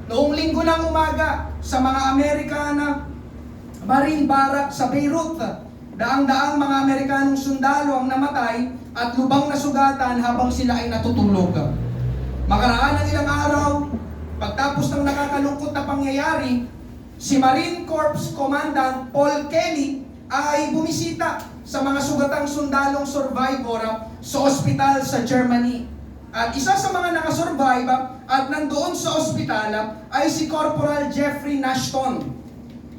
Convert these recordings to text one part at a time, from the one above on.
Noong linggo ng umaga, sa mga Amerikana, Marine Barrack sa Beirut, daang-daang mga Amerikanong sundalo ang namatay at lubang na sugatan habang sila ay natutulog. Makaraan ng ilang araw, pagtapos ng nakakalungkot na pangyayari, si Marine Corps Commandant Paul Kelly ay bumisita sa mga sugatang sundalong survivor sa ospital sa Germany. At isa sa mga nakasurvive at nandoon sa ospital ay si Corporal Jeffrey Nashton.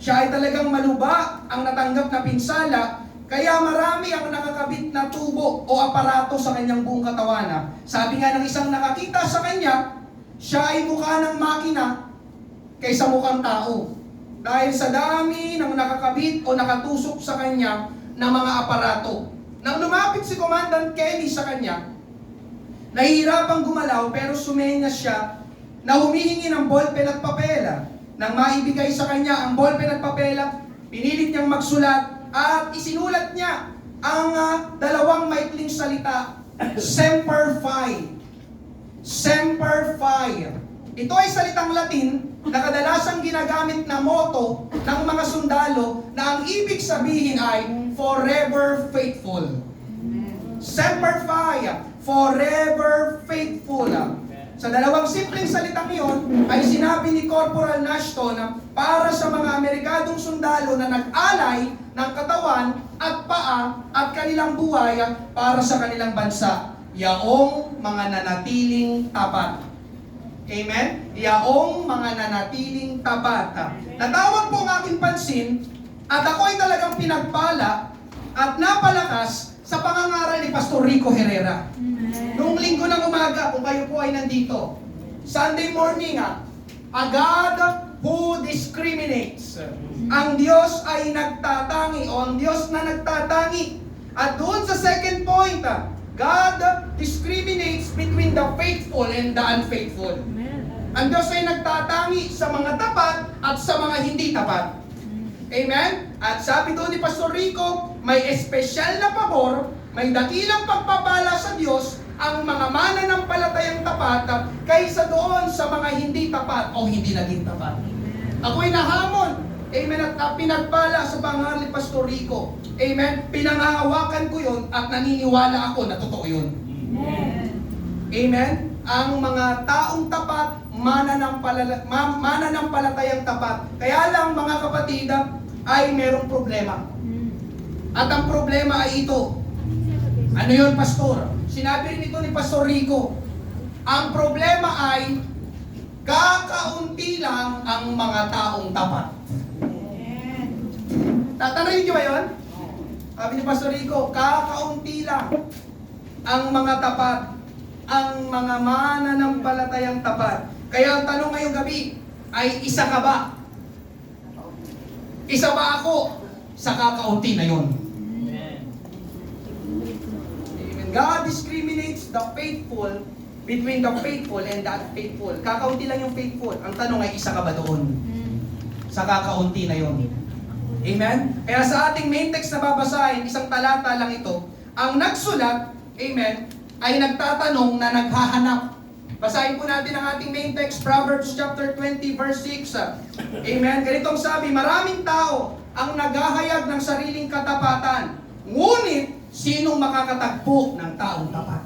Siya ay talagang maluba ang natanggap na pinsala, kaya marami ang nakakabit na tubo o aparato sa kanyang buong katawan. Sabi nga ng isang nakakita sa kanya, siya ay mukha ng makina kaysa mukhang tao. Dahil sa dami ng nakakabit o nakatusok sa kanya na mga aparato. Nang lumapit si Commandant Kelly sa kanya, nahihirapang gumalaw pero sumenyas siya na humihingi ng ballpen at papel. Nang maibigay sa kanya ang ballpen at papel, pinilit niyang magsulat at isinulat niya ang dalawang maikling salita, Semper Fi. Semper Fi. Ito ay salitang Latin na kadalasang ginagamit na motto ng mga sundalo na ang ibig sabihin ay forever faithful. Semper Fi, forever faithful. Sa dalawang simpleng salitang iyon ay sinabi ni Corporal Nashton na para sa mga Amerikanong sundalo na nag-alay ng katawan at paa at kanilang buhay para sa kanilang bansa. Yaong mga nanatiling tapat. Amen? Yaong mga nanatiling tapat. Natawag po ang aking pansin at ako ay talagang pinagpala at napalakas sa pangangaral ni Pastor Rico Herrera. Noong linggo ng umaga, kung kayo po ay nandito, Sunday morning, a God who discriminates. Ang Diyos ay nagtatangi, o ang Diyos na nagtatangi. At doon sa second point, God discriminates between the faithful and the unfaithful. Ang Diyos ay nagtatangi sa mga tapat at sa mga hindi tapat. Amen? At sabi doon ni Pastor Rico, may espesyal na pabor, may dakilang pagpapala sa Diyos ang mga mananampalatayang tapat kaysa doon sa mga hindi tapat o hindi naging tapat. Ako'y nahamon, amen, at pinagpala sa bangal ni Pastor Rico. Amen? Pinangahawakan ko yun at naniniwala ako na totoo yun. Amen? Ang mga taong tapat, mananampalatayang tapat. Kaya lang mga kapatid, ay merong problema. At ang problema ay ito. Ano yun, Pastor? Sinabi rin ito ni Pastor Rico. Ang problema ay kakaunti lang ang mga taong tapat. Tatanayin niyo ba yun? Sabi ni Pastor Rico, kakaunti lang ang mga tapat, ang mga mananampalatayang tapat. Kaya ang tanong ngayong gabi ay, isa ka ba? Isa ba ako sa kakaunti na yun? God discriminates the faithful between the faithful and the unfaithful. Kakaunti lang yung faithful. Ang tanong ay, isa ka ba doon? Sa kakaunti na yun. Amen? Kaya sa ating main text na babasahin, isang talata lang ito, ang nagsulat, amen, ay nagtatanong na naghahanap. Basahin po natin ang ating main text, Proverbs chapter 20, verse 6. Amen? Ganitong sabi, maraming tao ang naghahayag ng sariling katapatan. Ngunit, sinong makakatagpo ng taong tapat?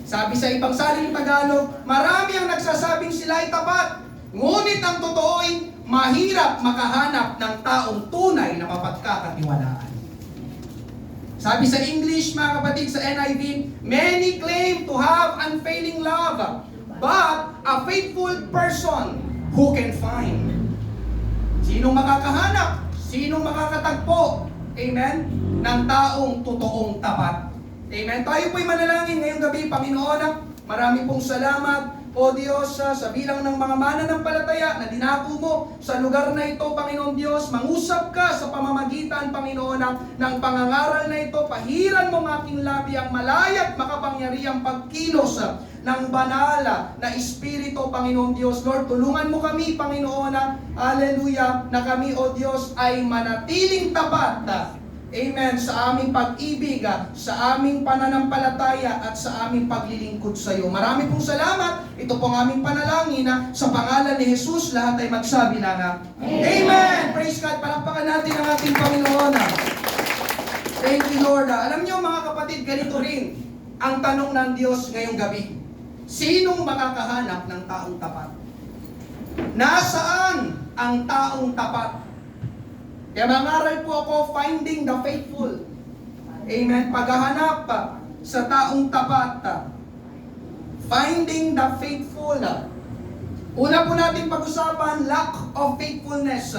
Sabi sa ibang saling Tagalog, marami ang nagsasabing sila ay tapat. Ngunit ang totoo ay mahirap makahanap ng taong tunay na mapagkakatiwalaan. Sabi sa English, mga kapatid, sa NIV, many claim to have unfailing love, but a faithful person who can find. Sinong makakahanap? Sinong makakatagpo? Amen? Ng taong totoong tapat. Amen? Tayo po'y manalangin ngayong gabi, Panginoon. Marami pong salamat, O Diyos, sa bilang ng mga mananampalataya na dinako mo sa lugar na ito, Panginoon Diyos. Mangusap ka sa pamamagitan, Panginoon, ng pangangaral na ito. Pahiran mo ng aking labi ang malayat makapangyarihang pagkilos ng banal na Espiritu, Panginoon Diyos. Lord, tulungan mo kami, Panginoon, hallelujah, na kami, O Diyos, ay manatiling tapat Amen, sa aming pag-ibig, sa aming pananampalataya, at sa aming paglilingkod sa iyo. Marami pong salamat. Ito pong aming panalangin na sa pangalan ni Jesus, lahat ay magsabi na Amen! Praise God! Palakpakan natin ang ating Panginoon. Thank you, Lord. Alam niyo mga kapatid, ganito rin ang tanong ng Diyos ngayong gabi. Sinong makakahanap ng taong tapat? Nasaan ang taong tapat? Kaya mangaral po ako, finding the faithful. Amen. Paghahanap sa taong tapat. Finding the faithful. Una po natin pag-usapan, lack of faithfulness.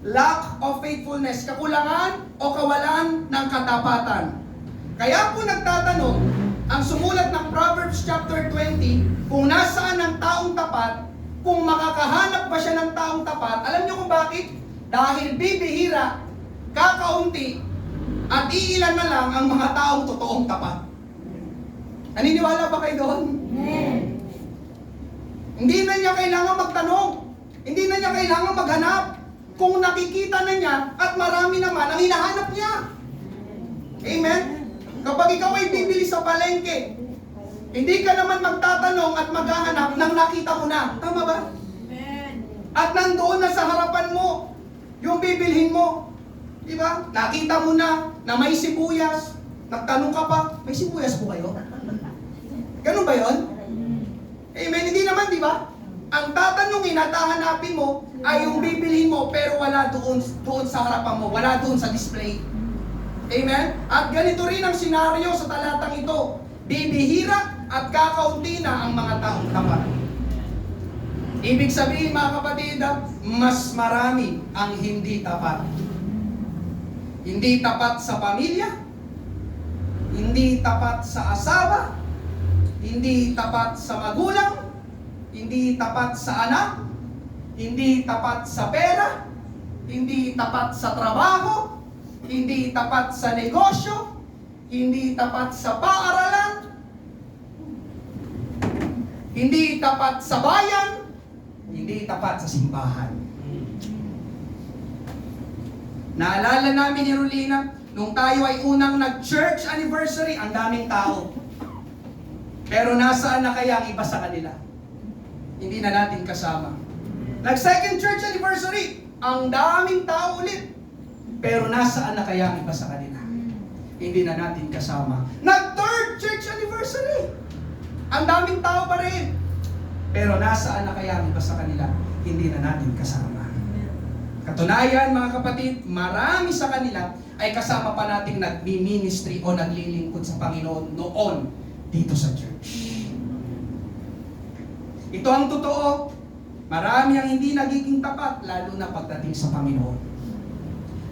Lack of faithfulness. Kakulangan o kawalan ng katapatan. Kaya po nagtatanong, ang sumulat ng Proverbs chapter 20, kung nasaan ang taong tapat, kung makakahanap ba siya ng taong tapat, alam niyo kung bakit? Dahil bibihira, kakaunti, at iilan na lang ang mga taong totoong tapat. Naniniwala ba kayo doon? Hindi na niya kailangan magtanong. Hindi na niya kailangan maghanap. Kung nakikita na niya at marami naman ang hinahanap niya. Amen? Kapag ikaw ay bibili sa palengke, hindi ka naman magtatanong at maghahanap nang nakita mo na. Tama ba? At nandoon na sa harapan mo yung bibilhin mo. Diba? Nakita mo na may sibuyas. Nagtanong ka pa, may sibuyas po kayo? Ganun ba yon? Amen? Hindi naman, di ba? Ang tatanungin at hahanapin mo ay yung bibilhin mo pero wala doon sa harapan mo. Wala doon sa display. Amen? At ganito rin ang senaryo sa talatang ito. Bibihira at kakaunti na ang mga taong tapat. Ibig sabihin mga kapatid, mas marami ang hindi tapat. Hindi tapat sa pamilya, hindi tapat sa asawa, hindi tapat sa magulang, hindi tapat sa anak, hindi tapat sa pera, hindi tapat sa trabaho, hindi tapat sa negosyo, hindi tapat sa paaralan, hindi tapat sa bayan, hindi tapat sa simbahan. Naalala namin ni Rolina, nung tayo ay unang nag-church anniversary, ang daming tao. Pero nasaan na kaya ang iba sa kanila? Hindi na natin kasama. Nag-second church anniversary, ang daming tao ulit. Pero nasaan na kaya ang iba sa kanila? Hindi na natin kasama. Nag-third church anniversary, ang daming tao pa rin. Pero nasaan na kaya ang iba sa kanila? Hindi na natin kasama. Katunayan mga kapatid, marami sa kanila ay kasama pa nating nagmi-ministry o naglilingkod sa Panginoon noon dito sa church. Ito ang totoo. Marami ang hindi nagiging tapat, lalo na pagdating sa Panginoon.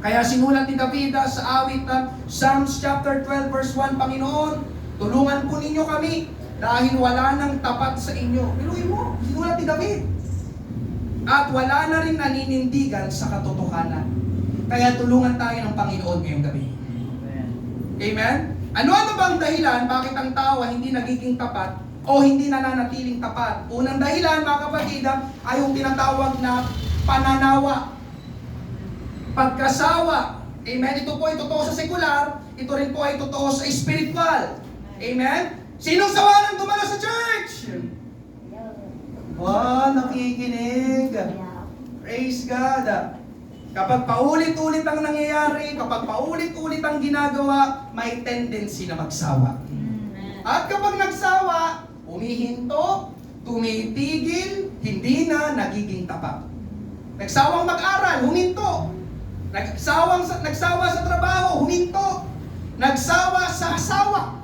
Kaya sinulat ni David sa awit Psalms chapter 12 verse 1, Panginoon, tulungan po ninyo kami dahil wala nang tapat sa inyo. Piluin mo, sinulat ni David. At wala na rin naninindigan sa katotohanan. Kaya tulungan tayo ng Panginoon ngayong gabi. Amen? Ano-ano bang dahilan bakit ang tao hindi nagiging tapat o hindi nananatiling tapat? Unang dahilan, mga kapatid, ay yung tinatawag na pananawa. Pagkasawa. Amen? Ito po ay totoo sa sekular, ito rin po ay totoo sa spiritual. Amen? Sinong sawa ng dumalo sa church? Wow, nakikinig. Praise God. Kapag paulit-ulit ang nangyayari, kapag paulit-ulit ang ginagawa, may tendency na magsawa. At kapag nagsawa, humihinto, tumitigil, hindi na nagiging tapat. Nagsawang mag-aral, huminto. Nagsawa sa trabaho, huminto. Nagsawa sa asawa.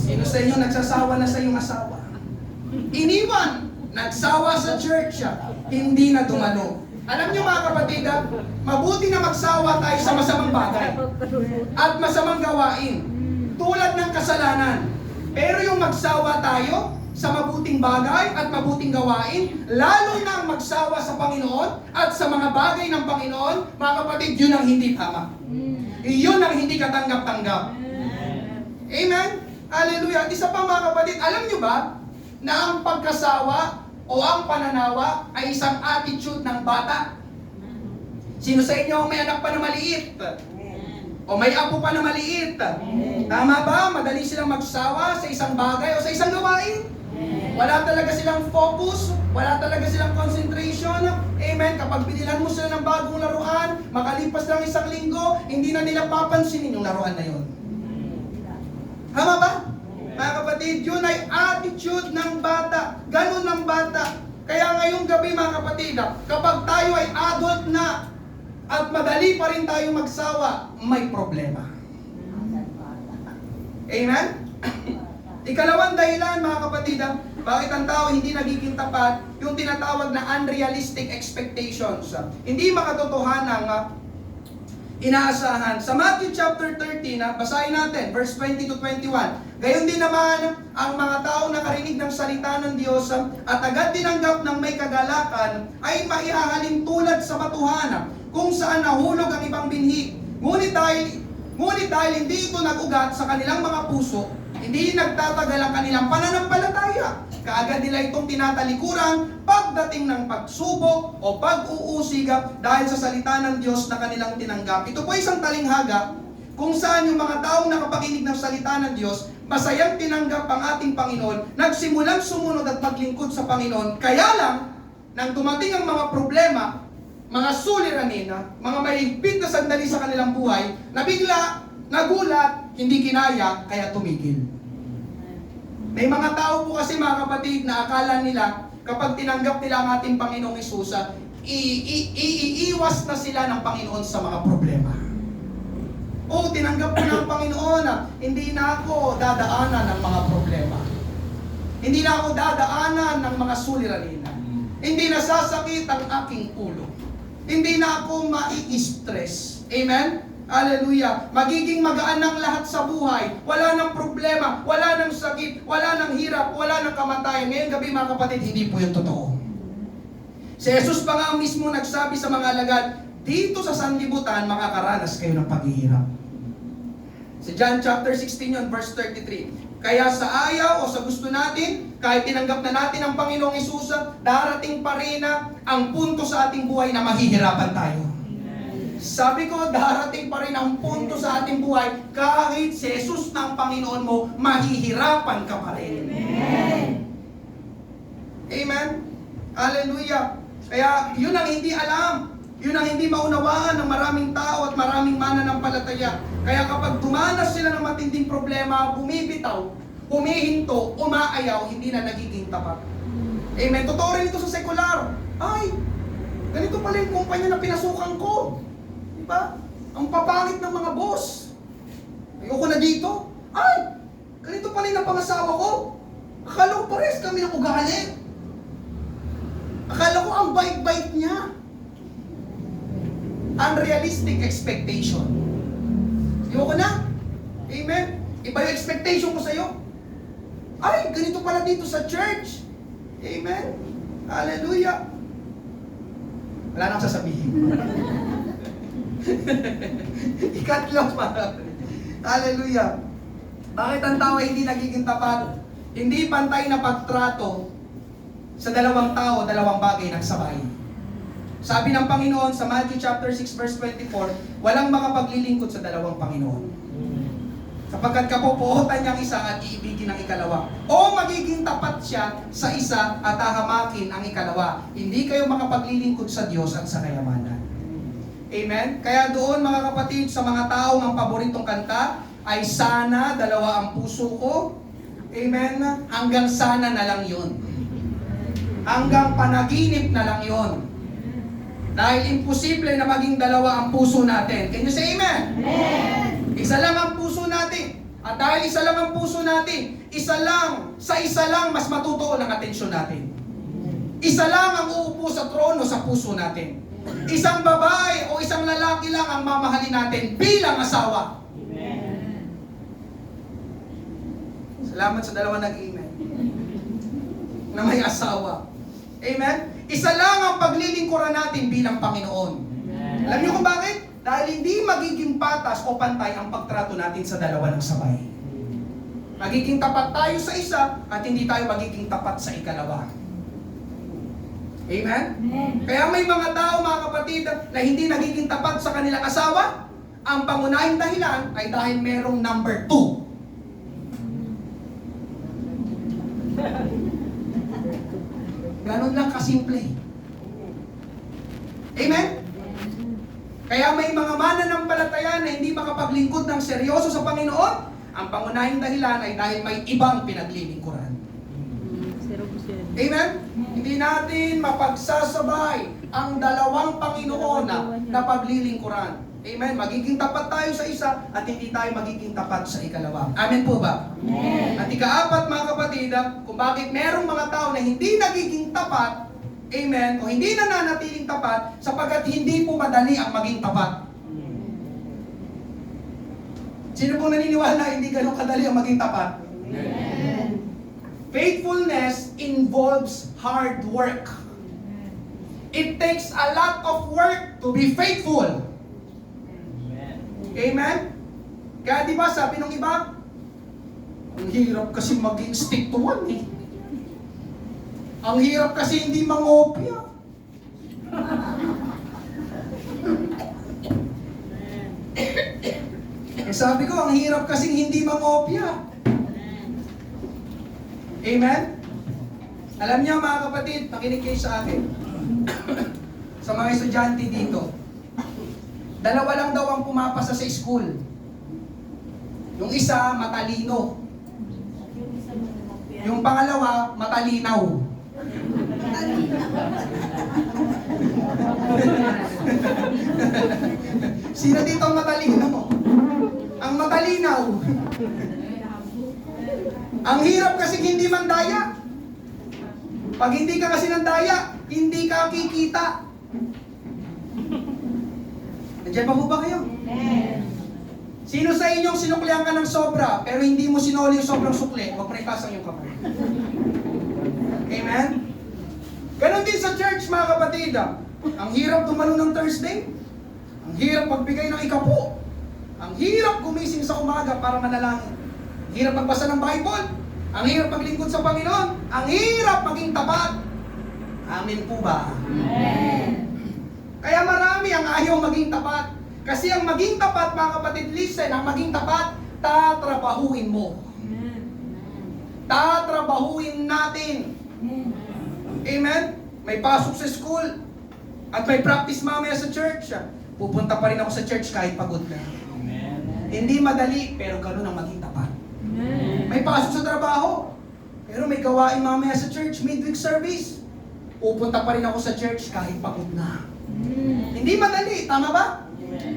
Sino sa inyo nagsasawa na sa iyong asawa? Iniwan, nagsawa sa church, hindi na dumalo. Alam niyo mga kapatid, mabuti na magsawa tayo sa masamang bagay at masamang gawain, tulad ng kasalanan. Pero yung magsawa tayo sa mabuting bagay at mabuting gawain, lalo na ang magsawa sa Panginoon at sa mga bagay ng Panginoon, mga kapatid, yun ang hindi tama. Yun ang hindi katanggap-tanggap. Amen? Hallelujah. Isa pa mga kapatid, alam niyo ba na ang pagkasawa o ang pananawa ay isang attitude ng bata? Sino sa inyo ang may anak pa na maliit? O may apo pa na maliit? Tama ba? Madali silang magsawa sa isang bagay o sa isang gawain? Wala talaga silang focus, wala talaga silang concentration. Amen. Kapag binilan mo sila ng bagong laruan, makalipas lang isang linggo, hindi na nila papansinin yung laruan na yun. Tama ba? Mga kapatid, yun ay attitude ng bata. Ganun ng bata. Kaya ngayong gabi mga kapatid, kapag tayo ay adult na at madali pa rin tayo magsawa, may problema. Amen? Ikalawang dahilan mga kapatid, bakit ang tao hindi nagiging tapat, yung tinatawag na unrealistic expectations. Hindi makatotohanang inaasahan. Sa Matthew chapter 13, basahin natin, verse 20 to 21. Gayon din naman ang mga tao nakarinig ng salita ng Diyos at agad tinanggap ng may kagalakan ay maihahalin tulad sa batuhan kung saan nahulog ang ibang binhi. Ngunit dahil hindi ito nag-ugat sa kanilang mga puso, hindi nagtatagal ang kanilang pananampalataya. Kaagad nila itong tinatalikuran pagdating ng pagsubok o pag-uusig dahil sa salita ng Diyos na kanilang tinanggap. Ito po isang talinghaga kung saan yung mga taong nakapakinig ng salita ng Diyos, masayang tinanggap ang ating Panginoon, nagsimulang sumunod at maglingkod sa Panginoon. Kaya lang, nang dumating ang mga problema, mga suliranin, mga mahigpit na sandali sa kanilang buhay, nabigla, nagulat, hindi kinaya, kaya tumigil. May mga tao po kasi mga kapatid na akala nila kapag tinanggap nila ang ating Panginoong Hesus, iiwas na sila ng Panginoon sa mga problema. O tinanggap ko ng Panginoon, hindi na ako dadaanan ng mga problema. Hindi na ako dadaanan ng mga suliranin. Hindi na sasakit ang aking ulo. Hindi na ako mai-stress. Amen? Hallelujah. Magiging magaan ng lahat sa buhay. Wala nang problema, wala nang sakit, wala nang hirap, wala nang kamatayan. Ngayong gabi mga kapatid, hindi po yung totoo. Si Jesus pa nga mismo nagsabi sa mga alagad, dito sa sanlibutan, makakaranas kayo ng paghihirap. Si John chapter 16 yun, verse 33. Kaya sa ayaw o sa gusto natin, kahit tinanggap na natin ang Panginoong Hesus, darating pa rin ang punto sa ating buhay na mahihirapan tayo. Sabi ko, darating pa rin ang punto sa ating buhay, kahit si Jesus na ang Panginoon mo, mahihirapan ka pa rin. Amen. Amen. Hallelujah. Kaya yun ang hindi alam. Yun ang hindi maunawaan ng maraming tao at maraming mananampalataya. Kaya kapag dumanas sila ng matinding problema, bumibitaw, humihinto, umaayaw, hindi na nagiging tapat. Amen. Totoo rin ito sa sekular. Ay, ganito pala yung kumpanya na pinasukan ko. Diba? Ang papangit ng mga boss. Ayoko na dito. Ay, ganito pala yung napangasawa ko. Akala ko pares kami ng ugali. Akala ko ang bait-bait niya. Unrealistic expectation. Ayoko na. Amen. Iba yung expectation ko sa'yo. Ay, ganito pala dito sa church. Amen. Hallelujah. Wala nang sasabihin. Ikatlo pa. Hallelujah. Bakit ang tao hindi nagiging tapat? Hindi pantay na pagtrato sa dalawang tao, dalawang bagay ng sabay. Sabi ng Panginoon sa Matthew chapter 6 verse 24, walang makapaglilingkod sa dalawang Panginoon. Sapagkat kapupuotan niyang isa at iibigin ang ikalawa. O magiging tapat siya sa isa at hahamakin ang ikalawa. Hindi kayo makapaglilingkod sa Diyos at sa kayamanan. Amen? Kaya doon mga kapatid, sa mga taong ang paboritong kanta ay sana dalawa ang puso ko. Amen? Hanggang sana na lang yun. Hanggang panaginip na lang yun. Dahil imposible na maging dalawa ang puso natin. Can you say amen? Amen! Isa lang ang puso natin. At dahil isa lang ang puso natin, isa lang mas matutuon ang atensyon natin. Isa lang ang uupo sa trono sa puso natin. Isang babae o isang lalaki lang ang mamahalin natin bilang asawa. Amen. Salamat sa dalawa nag-amen na may asawa. Amen? Isa lang ang paglilingkuran natin bilang Panginoon. Amen. Alam niyo kung bakit? Dahil hindi magiging patas o pantay ang pagtrato natin sa dalawa ng sabay. Magiging tapat tayo sa isa at hindi tayo magiging tapat sa ikalawa. Amen? Kaya may mga tao, mga kapatid, na hindi nagiging tapat sa kanilang asawa. Ang pangunahing dahilan ay dahil merong number 2. Ganon lang kasimple. Amen? Kaya may mga mananampalataya na hindi makapaglingkod ng seryoso sa Panginoon. Ang pangunahing dahilan ay dahil may ibang pinaglilingkuran. Amen? Hindi natin mapagsasabay ang dalawang Panginoon na paglilingkuran. Amen? Magiging tapat tayo sa isa at hindi tayo magiging tapat sa ikalawa. Amen po ba? Amen. At ika-4, mga kapatid, kung bakit merong mga tao na hindi nagiging tapat, amen, o hindi nananatiling tapat, sapagkat hindi po madali ang maging tapat. Sino pong naniniwala na hindi ganun kadali ang maging tapat? Amen. Faithfulness involves hard work. It takes a lot of work to be faithful. Amen? Kaya di ba sabi ng iba, ang hirap kasi maging stick to one eh. Ang hirap kasi hindi mangopya. Eh sabi ko, ang hirap kasi hindi mangopya. Amen? Alam niyo mga kapatid, nakinig kayo sa akin. Sa mga estudyante dito, dalawa lang daw ang pumapasa sa school. Yung isa, matalino. Yung pangalawa, matalinaw. Sino dito ang matalino? Ang matalinaw. Ang hirap kasi hindi mandaya. Pag hindi ka kasi nandaya, hindi ka kikita. Nandiyan pa po ba kayo? Sino sa inyong sinuklihan ka ng sobra, pero hindi mo sinuli yung sobrang sukli? Huwag mo itaas ang iyong kamay. Amen? Ganon din sa church, mga kapatid. Ang hirap tumalo ng Thursday. Ang hirap magbigay ng ikapu. Ang hirap gumising sa umaga para manalangin. Ang hirap magbasa ng Bible. Ang hirap maglingkod sa Panginoon. Ang hirap maging tapat. Amen po ba? Amen. Kaya marami ang ayaw maging tapat. Kasi ang maging tapat, mga kapatid, listen, ang maging tapat, tatrabahuin mo. Tatrabahuin natin. Amen? May pasok sa school at may practice mamaya sa church. Pupunta pa rin ako sa church kahit pagod na. Hindi madali, pero ganun ang maging tapat. May pasok sa trabaho, pero may gawain mamaya sa church, midweek service. Pupunta pa rin ako sa church kahit pagod na. Hindi madali, tama ba?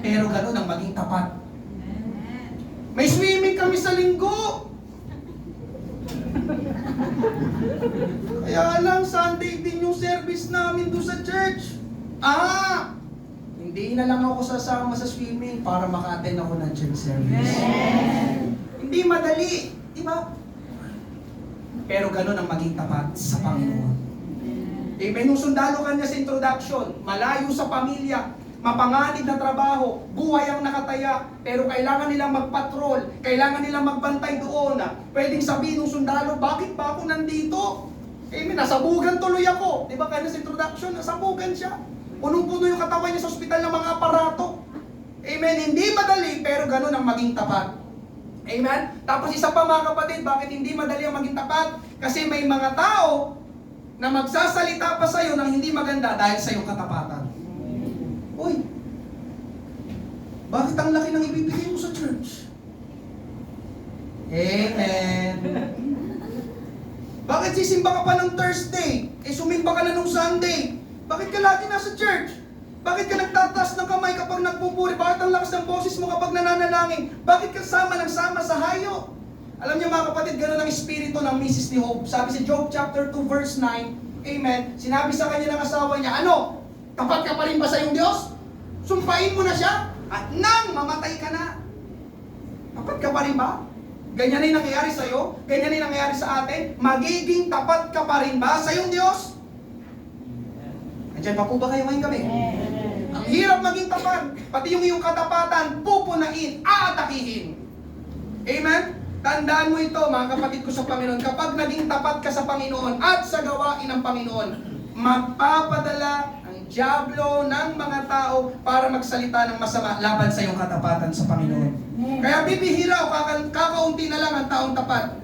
Pero ganun ang maging tapat. May swimming kami sa linggo. Kaya lang, Sunday din yung service namin doon sa church. Hindi na lang ako sasama sa swimming para maka-attend ako ng church service. Hindi madali, di ba? Pero ganun ang maging tapat sa Panginoon. Amen. Nung sundalo kanya sa introduction, malayo sa pamilya, mapanganib na trabaho, buhay ang nakataya, pero kailangan nilang magpatrol, kailangan nilang magbantay doon. Pwedeng sabihin ng sundalo, bakit ba ako nandito? Amen, nasabugan tuloy ako. Di ba kaya sa introduction, nasabugan siya. Punong-puno yung katawan niya sa ospital ng mga aparato. Amen, hindi madali, pero ganun ang maging tapat. Amen? Tapos isa pa mga kapatid, bakit hindi madali ang maging tapat? Kasi may mga tao na magsasalita pa sa'yo ng hindi maganda dahil sa iyong katapatan. Uy, bakit ang laki ng ibibigay mo sa church? Amen. Bakit sisimba ka pa ng Thursday? Sumimba ka na nung Sunday. Bakit ka lagi nasa church? Bakit ka nagtataas ng kamay kapag nagpupuri? Bakit ang lakas ng boses mo kapag nananalangin? Bakit ka sama sa hayo? Alam niyo mga kapatid, gano'n ang espiritu ng Mrs. ni Hope. Sabi sa Job chapter 2 verse 9, amen, sinabi sa kanya ng asawa niya, ano? Tapat ka pa rin ba sa iyong Diyos? Sumpain mo na siya at nang mamatay ka na. Tapat ka pa rin ba? Ganyan ay nangyayari sa iyo? Ganyan ay nangyayari sa atin? Magiging tapat ka pa rin ba sa iyong Diyos? Andiyan pa po ba kayo ngayon kami? Ang hirap maging tapat. Pati yung iyong katapatan, pupunain, aatakihin. Amen? Tandaan mo ito, mga kapatid ko sa Panginoon, kapag naging tapat ka sa Panginoon at sa gawain ng Panginoon, magpapadala ang diablo ng mga tao para magsalita ng masama laban sa iyong katapatan sa Panginoon. Kaya bibihira o kakaunti na lang ang taong tapat.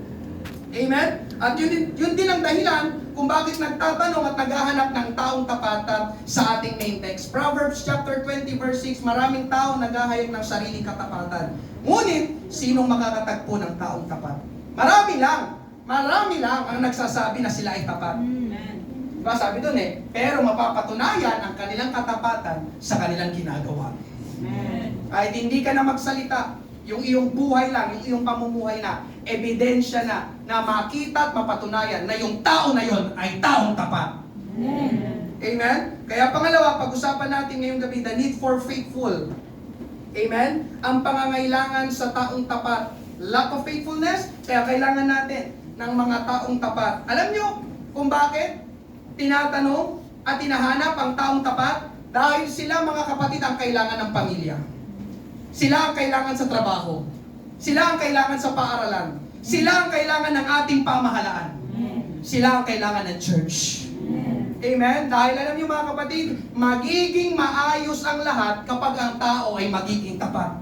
Amen? At yun din ang dahilan kung bakit nagtatanong at naghahanap ng taong tapat sa ating main text. Proverbs chapter 20 verse 6, maraming tao naghahayag ng sariling katapatan. Ngunit, sinong makakatagpo ng taong tapat? Marami lang ang nagsasabi na sila ay tapat. Diba sabi doon pero mapapatunayan ang kanilang katapatan sa kanilang ginagawa. Kahit hindi ka na magsalita, yung iyong buhay lang, yung iyong pamumuhay na, ebidensya na makita at mapatunayan na yung tao na yon ay taong tapat. Amen? Kaya pangalawa, pag-usapan natin ngayong gabi, the need for faithful. Amen? Ang pangangailangan sa taong tapat. Lack of faithfulness, kaya kailangan natin ng mga taong tapat. Alam nyo kung bakit tinatanong at tinahanap ang taong tapat? Dahil sila, mga kapatid, ang kailangan ng pamilya. Sila ang kailangan sa trabaho. Sila ang kailangan sa paaralan. Sila ang kailangan ng ating pamahalaan. Sila ang kailangan ng church. Amen? Dahil alam niyo mga kapatid, magiging maayos ang lahat kapag ang tao ay magiging tapat.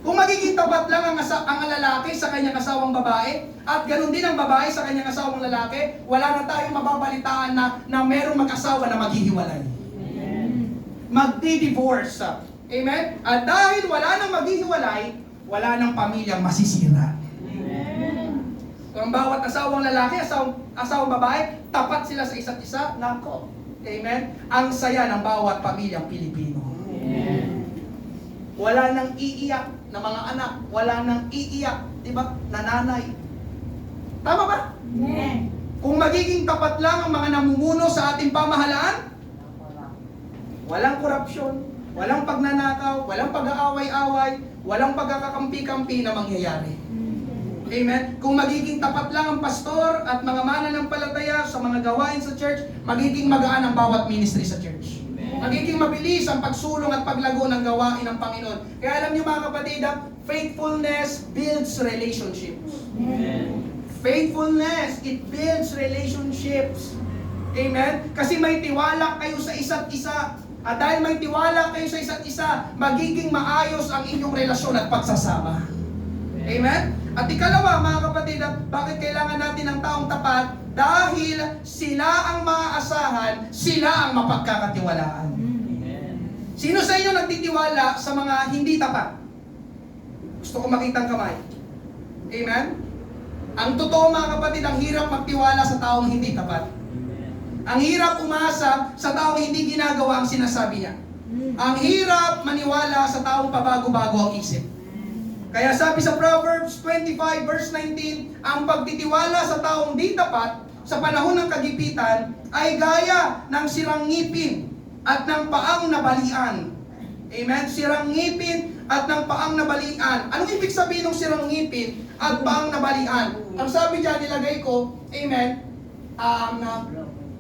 Kung magiging tapat lang ang lalaki sa kanyang asawang babae, at ganoon din ang babae sa kanyang asawang lalaki, wala na tayong mababalitaan na merong mag-asawa na maghihiwalay. Magdi-divorce. Amen? At dahil wala nang maghihiwalay, wala nang pamilyang masisira. Kung bawat asawang lalaki, asawang babae, tapat sila sa isa't isa, nako. Amen? Ang saya ng bawat pamilyang Pilipino. Wala nang iiyak na mga anak, wala nang iiyak, di ba, na nanay. Tama ba? Kung magiging tapat lang ang mga namumuno sa ating pamahalaan, walang korupsyon, walang pagnanakaw, walang pag-aaway-away, walang pagkakakampi-kampi na mangyayari. Amen? Kung magiging tapat lang ang pastor at mga mananampalataya sa mga gawain sa church, magiging magaan ang bawat ministry sa church. Magiging mabilis ang pagsulong at paglago ng gawain ng Panginoon. Kaya alam niyo mga kapatid, faithfulness builds relationships. Faithfulness, it builds relationships. Amen? Kasi may tiwala kayo sa isa't isa. At dahil may tiwala kayo sa isa't isa, magiging maayos ang inyong relasyon at pagsasama. Amen? At ikalawa, mga kapatid, bakit kailangan natin ng taong tapat? Dahil sila ang maaasahan, sila ang mapagkakatiwalaan. Sino sa inyo nagtitiwala sa mga hindi tapat? Gusto ko makita ang kamay. Amen? Ang totoo mga kapatid, ang hirap magtiwala sa taong hindi tapat. Ang hirap umasa sa taong hindi ginagawa ang sinasabi niya. Ang hirap maniwala sa taong pabago-bago ang isip. Kaya sabi sa Proverbs 25 verse 19, ang pagtitiwala sa taong di tapat sa panahon ng kagipitan ay gaya ng sirang ngipin at ng paang nabalian. Amen? Sirang ngipin at ng paang nabalian. Anong ibig sabihin ng sirang ngipin at paang nabalian? Ang sabi dyan, nilagay ko, amen,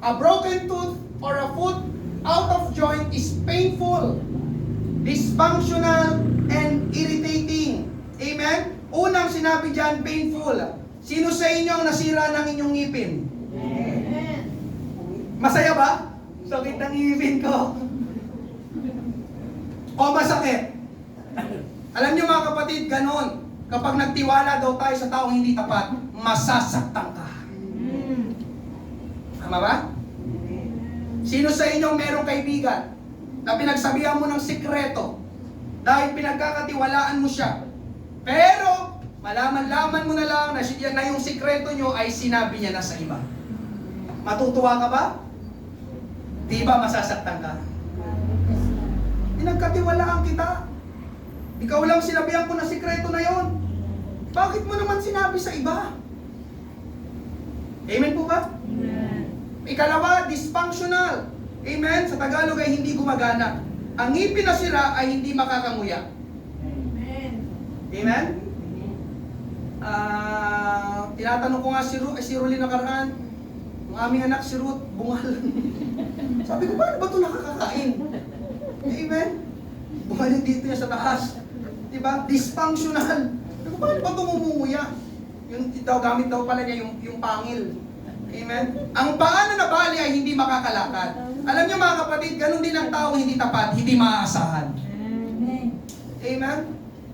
a broken tooth or a foot out of joint is painful, dysfunctional, and irritating. Amen? Unang sinabi dyan, painful. Sino sa inyo ang nasira ng inyong ngipin? Amen. Masaya ba? Sakit ng ngipin ko. O masakit? Alam niyo mga kapatid, ganon. Kapag nagtiwala daw tayo sa taong hindi tapat, masasaktan ka. Tama ba? Sino sa inyong merong kaibigan na pinagsabihan mo ng sikreto dahil pinagkakatiwalaan mo siya? Pero, malaman-laman mo na lang na yung sikreto nyo ay sinabi niya na sa iba. Matutuwa ka ba? Di ba masasaktan ka? Pinagkatiwalaan kita. Ikaw lang sinabihan ko na sikreto na yon. Bakit mo naman sinabi sa iba? Amen po ba? Amen. Ikalawa, dysfunctional. Amen? Sa Tagalog ay hindi gumagana. Ang ngipin na sira ay hindi makakanguya. Amen? Tinatanong ko nga si Rolly nakaraan, ang aming anak si Ruth, bungal. Sabi ko, paano ba ito nakakakain? Amen? Bungal yung dito niya sa taas. Diba? Dysfunctional. Sabi ko, paano ba ito mumunguya? Yung gamit daw pala niya yung pangil. Amen? Ang paa na nabali ay hindi makakalakad. Alam niyo mga kapatid, ganun din ang taong hindi tapat, hindi maaasahan. Amen?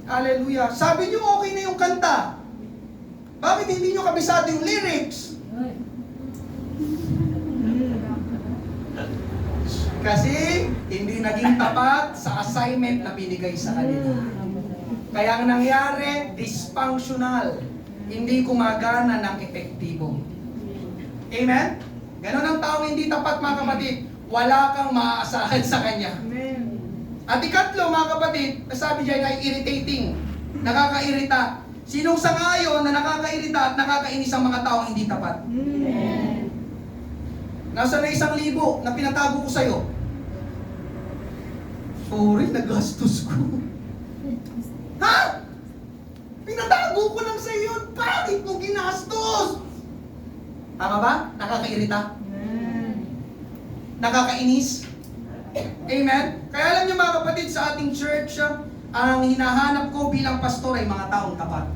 Hallelujah. Sabi niyo okay na yung kanta. Bakit hindi niyo kabisado yung lyrics? Kasi hindi naging tapat sa assignment na binigay sa kanila. Kaya ang nangyari, dysfunctional. Hindi gumagana ng epektibo. Amen? Ganon ang taong hindi tapat mga kapatid. Wala kang maaasahan sa kanya. At ikatlo mga kapatid, sabi diyan ay irritating. Nakakairita. Sinong sangayon na nakakairita at nakakainis ang mga taong hindi tapat? Nasa na 1,000 na pinatago ko sa'yo. Sorry, nagastos ko. Ha? Pinatago ko lang sa iyo. Bakit mo ginastos? Tama ba? Nakakairita? Nakakainis? Amen? Kaya alam niyo mga kapatid, sa ating church, ang hinahanap ko bilang pastor ay mga taong tapat.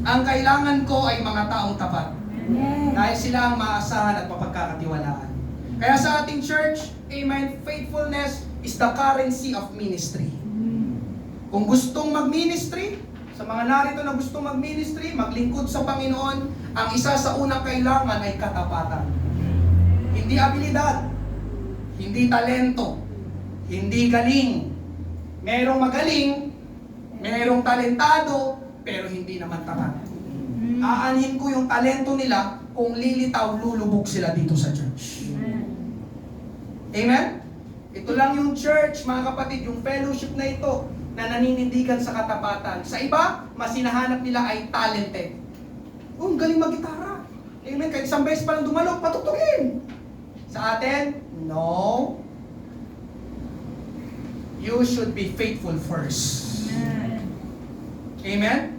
Ang kailangan ko ay mga taong tapat. Dahil sila ang maasahan at mapagkakatiwalaan. Kaya sa ating church, amen, faithfulness is the currency of ministry. Kung gustong mag-ministry, sa mga narito na gustong mag-ministry, maglingkod sa Panginoon, ang isa sa unang kailangan ay katapatan. Hindi abilidad, hindi talento, hindi galing. Merong magaling, merong talentado, pero hindi naman tapat. Aanhin ko yung talento nila kung lilitaw, lulubog sila dito sa church. Amen? Ito lang yung church, mga kapatid, yung fellowship na ito, na naninindigan sa katapatan. Sa iba, mas hinahanap nila ay talented. Oh, ang galing mag-gitara. Amen? Kahit isang beses pa lang dumalog, patutugin. Sa atin, no. You should be faithful first. Amen?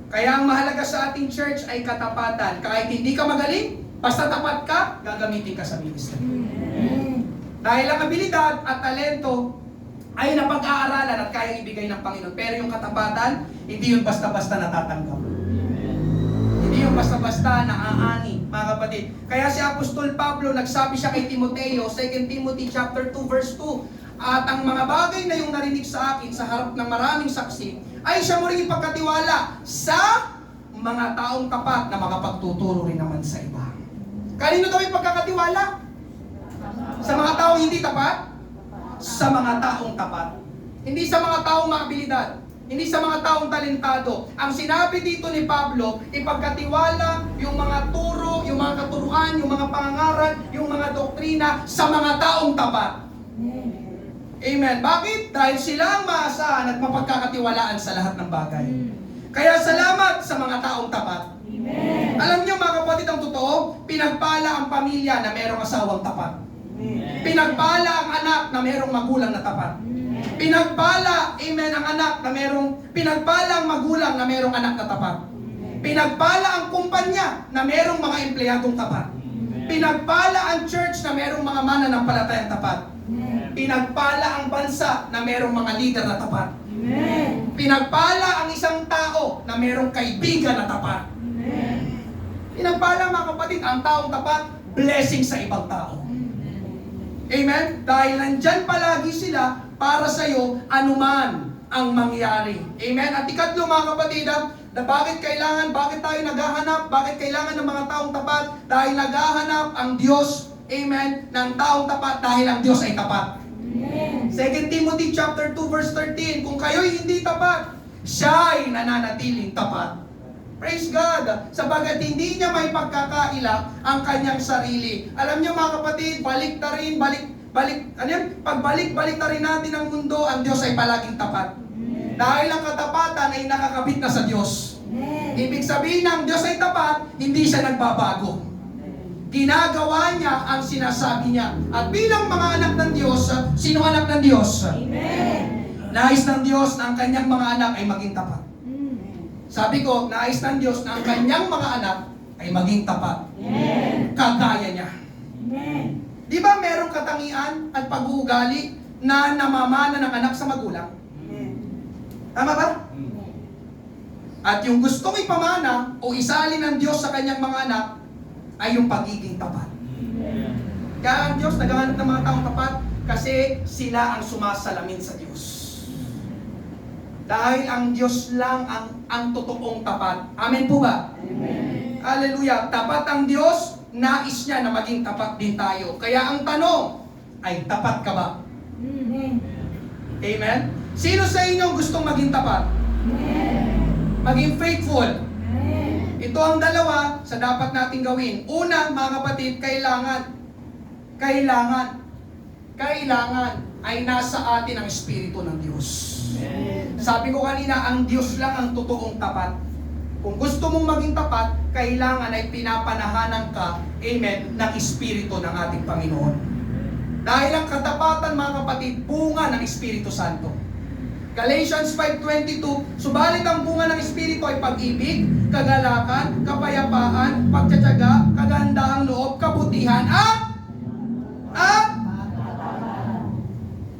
Kaya ang mahalaga sa ating church ay katapatan. Kahit hindi ka magaling, basta tapat ka, gagamitin ka sa ministry. Dahil ang abilidad at talento ay napag-aaralan at kayang ibigay ng Panginoon. Pero yung katapatan, hindi yung basta-basta natatanggap. Hindi yung basta-basta naaani, mga kapatid. Kaya si Apostol Pablo, nagsabi siya kay Timoteo, 2 Timothy chapter 2 verse 2, at ang mga bagay na yung narinig sa akin sa harap ng maraming saksi, ay siya mo rin ipagkatiwala sa mga taong tapat na makapagtuturo rin naman sa iba. Kanino daw ipagkakatiwala? Sa mga taong hindi tapat? Sa mga taong tapat. Hindi sa mga taong maabilidad. Hindi sa mga taong talentado. Ang sinabi dito ni Pablo, ipagkatiwala yung mga turo, yung mga katuruan, yung mga pangangaral, yung mga doktrina sa mga taong tapat. Amen. Bakit? Dahil sila ang maasahan at mapagkakatiwalaan sa lahat ng bagay. Kaya salamat sa mga taong tapat. Amen. Alam niyo mga kapatid, ang totoo, pinagpala ang pamilya na mayroong asawang tapat. Pinagpala ang anak na mayroong magulang na tapat. Pinagpala, amen, ang anak na pinagpala ang magulang na mayroong anak na tapat. Pinagpala ang kumpanya na mayroong mga empleyadong tapat. Pinagpala ang church na mayroong mga mananampalatayang tapat. Pinagpala ang bansa na mayroong mga leader na tapat. Pinagpala ang isang tao na mayroong kaibigan na tapat. Pinagpala mga kapatid, ang taong tapat, blessing sa ibang tao. Amen? Dahil nandyan palagi sila para sa'yo anuman ang mangyari. Amen? At ikatlo mga kapatid, na bakit tayo naghahanap, bakit kailangan ng mga taong tapat? Dahil naghahanap ang Diyos, amen, ng taong tapat dahil ang Diyos ay tapat. Amen. 2 Timothy chapter 2 verse 13, kung kayo'y hindi tapat, siya ay nananatiling tapat. Praise God! Sabagat hindi niya may pagkakaila ang kanyang sarili. Alam niyo mga kapatid, pagbalik-balik na rin natin ang mundo, ang Diyos ay palaging tapat. Dahil ang katapatan ay nakakabit na sa Diyos. Ibig sabihin ng Diyos ay tapat, hindi siya nagbabago. Ginagawa niya ang sinasabi niya. At bilang mga anak ng Diyos, sino anak ng Diyos? Amen. Nais ng Diyos na ang kanyang mga anak ay maging tapat. Sabi ko, nais ng Diyos na ang kanyang mga anak ay maging tapat. Amen. Kagaya niya. Amen. Di ba merong katangian at pag-uugali na namamana ng anak sa magulang? Amen. Tama ba? Amen. At yung gustong ipamana o isalin ng Diyos sa kanyang mga anak ay yung pagiging tapat. Amen. Kaya Diyos, naghahanap ng mga taong tapat kasi sila ang sumasalamin sa Diyos. Dahil ang Diyos lang ang totoong tapat. Amen po ba? Amen. Hallelujah. Tapat ang Diyos, nais niya na maging tapat din tayo. Kaya ang tanong ay, tapat ka ba? Amen? Sino sa inyo gustong maging tapat? Maging faithful? Ito ang dalawa sa dapat nating gawin. Una, mga kapatid, kailangan ay nasa atin ang Espiritu ng Diyos. Sabi ko kanina, ang Diyos lang ang totoong tapat. Kung gusto mong maging tapat, kailangan ay pinapanahanan ka, amen, ng Espiritu ng ating Panginoon. Dahil ang katapatan, mga kapatid, bunga ng Espiritu Santo. Galatians 5:22, subalit ang bunga ng Espiritu ay pag-ibig, kagalakan, kapayapaan, pagtsatsaga, kagandahang loob, kabutihan,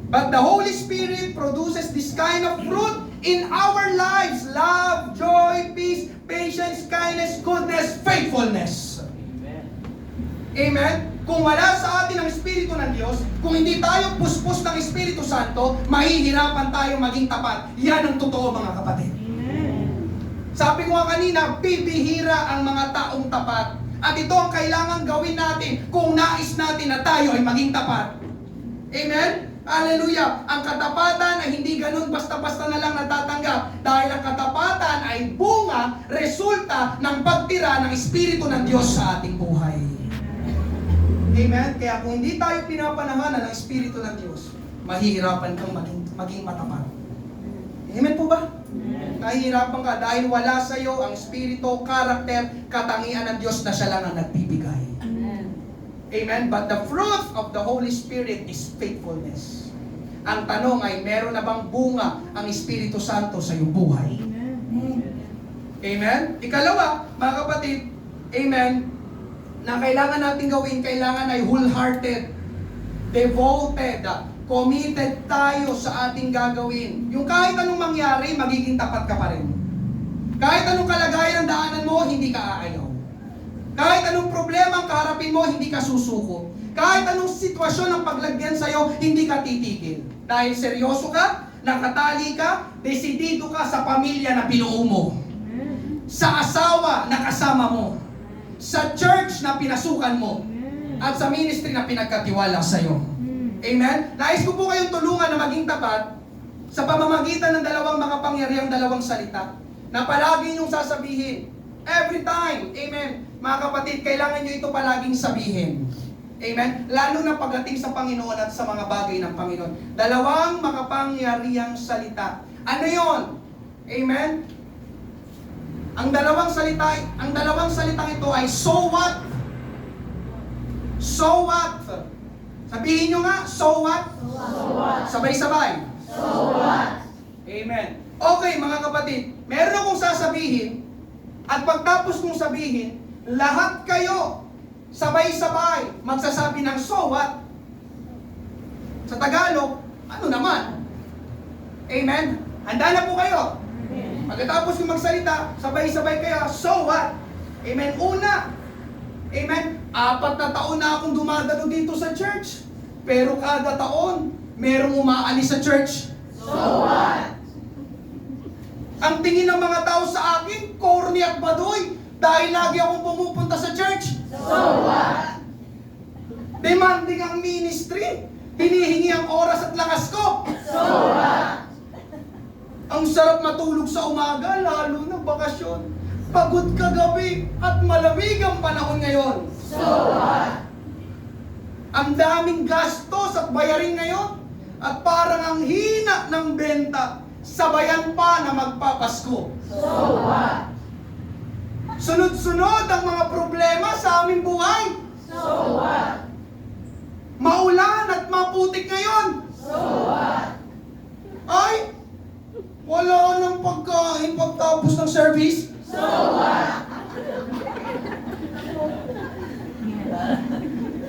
but the Holy Spirit produces this kind of fruit in our lives: love, joy, peace, patience, kindness, goodness, faithfulness. Amen? Kung wala sa atin ang Espiritu ng Diyos, kung hindi tayo puspos ng Espiritu Santo, mahihirapan tayo maging tapat. Yan ang totoo, mga kapatid. Sabi ko nga kanina, bibihira ang mga taong tapat. At ito ang kailangan gawin natin kung nais natin na tayo ay maging tapat. Amen? Hallelujah! Ang katapatan ay hindi ganun basta-basta na lang natatanggap. Dahil ang katapatan ay bunga, resulta ng pagtira ng Espiritu ng Diyos sa ating buhay. Amen? Kaya kung hindi tayo pinapanahanan ng Espiritu ng Diyos, mahihirapan kang maging matapat. Amen po ba? Nahihirapan ka dahil wala sa iyo ang Espiritu, karakter, katangian ng Diyos na siya lang ang nagbibigay. Amen? But the fruit of the Holy Spirit is faithfulness. Ang tanong ay, meron na bang bunga ang Espiritu Santo sa iyong buhay? Amen? Ikalawa, mga kapatid, amen, na kailangan natin gawin, kailangan ay wholehearted, devoted, committed tayo sa ating gagawin. Yung kahit anong mangyari, magiging tapat ka pa rin. Kahit anong kalagayan ng daanan mo, hindi ka aayaw. Kahit anong problema ang kaharapin mo, hindi ka susuko. Kahit anong sitwasyon ang paglagyan sa'yo, hindi ka titigil. Dahil seryoso ka, nakatali ka, desidido ka sa pamilya na binuo mo. Sa asawa na kasama mo. Sa church na pinasukan mo. At sa ministry na pinagkatiwala sa'yo. Amen? Nais ko po kayong tulungan na maging tapat sa pamamagitan ng dalawang makapangyarihang dalawang salita na palagi niyong sasabihin. Every time. Amen. Mga kapatid, kailangan nyo ito palaging sabihin. Amen? Lalo na pagdating sa Panginoon at sa mga bagay ng Panginoon. Dalawang makapangyarihang salita. Ano yon? Amen? Ang dalawang salitang ito ay so what? So what? Sabihin nyo nga, so what? So what? Sabay-sabay. So what? Amen. Okay, mga kapatid, meron akong sasabihin, at pagtapos kong sabihin, lahat kayo, sabay-sabay, magsasabi ng so what? Sa Tagalog, ano naman? Amen? Handa na po kayo. Pagkatapos kong magsalita, sabay-sabay kayo, so what? Amen? Una, amen? 4 na taon na akong dumadalo dito sa church. Pero kada taon, merong umaalis sa church. So what? Ang tingin ng mga tao sa akin, corny at baduy. Dahil lagi akong pumupunta sa church. So what? Demanding ang ministry. Hinihingi ang oras at lakas ko. So what? Ang sarap matulog sa umaga, lalo na bakasyon. Pagod kagabi at malamig ang panahon ngayon. So what? Ang daming gastos at bayarin ngayon. At parang ang hina ng benta. Sabayan pa na magpapasko. So what? Sunod-sunod ang mga problema sa aming buhay. So what? Maulan at maputik ngayon. So what? Ay, wala nang pagkain pagtapos ng service. So what?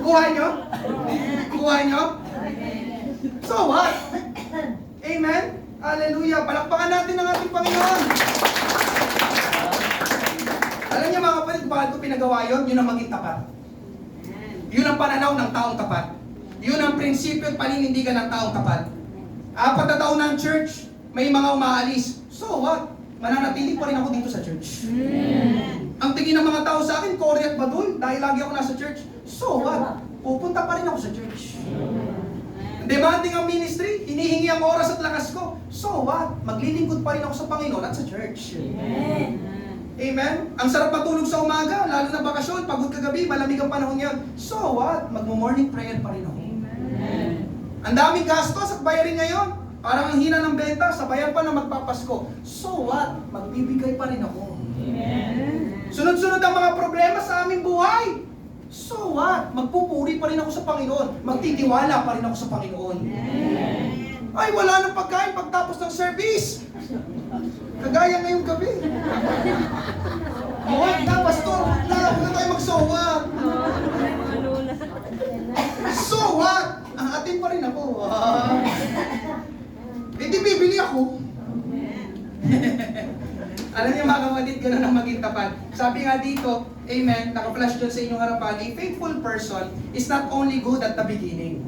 Kuha nyo? Kuha nyo? So what? Amen? Hallelujah. Palakpakan natin ang ating Panginoon. Alam niyo mga kapatid, bakit ko pinagawa yun? Yun ang maging tapat. Yun ang pananaw ng taong tapat. Yun ang prinsipyo at paninindigan ng taong tapat. 4 na taon ng church, may mga umaalis. So what? Mananatili pa rin ako dito sa church. Ang tingin ng mga tao sa akin, Cory at Badul, dahil lagi ako nasa church. So what? Pupunta pa rin ako sa church. Demanding ang ministry, hinihingi ang oras at lakas ko. So what? Maglilingkod pa rin ako sa Panginoon at sa church. Amen? Ang sarap matulog sa umaga, lalo na bakasyon, pagod kagabi, malamig ang panahon yan. So what? Magmo-morning prayer pa rin ako. Ang daming gastos at bayarin ngayon. Parang ang hina ng benta, sabayan pa na magpapasko. So what? Magbibigay pa rin ako. Sunod-sunod ang mga problema sa aming buhay. So what? Magpupuri pa rin ako sa Panginoon. Magtitiwala pa rin ako sa Panginoon. Ay, wala nang pagkain pagtapos ng service. Kagaya ngayong gabi. Huwag na, pastor. Huwag na tayo magsowa. So what? Atin pa rin ako. Hindi bibili ako. Alam niyo mga kapatid, gano'n ang maging tapat. Sabi nga dito, amen, naka-flash doon sa inyong harapan, a faithful person is not only good at the beginning,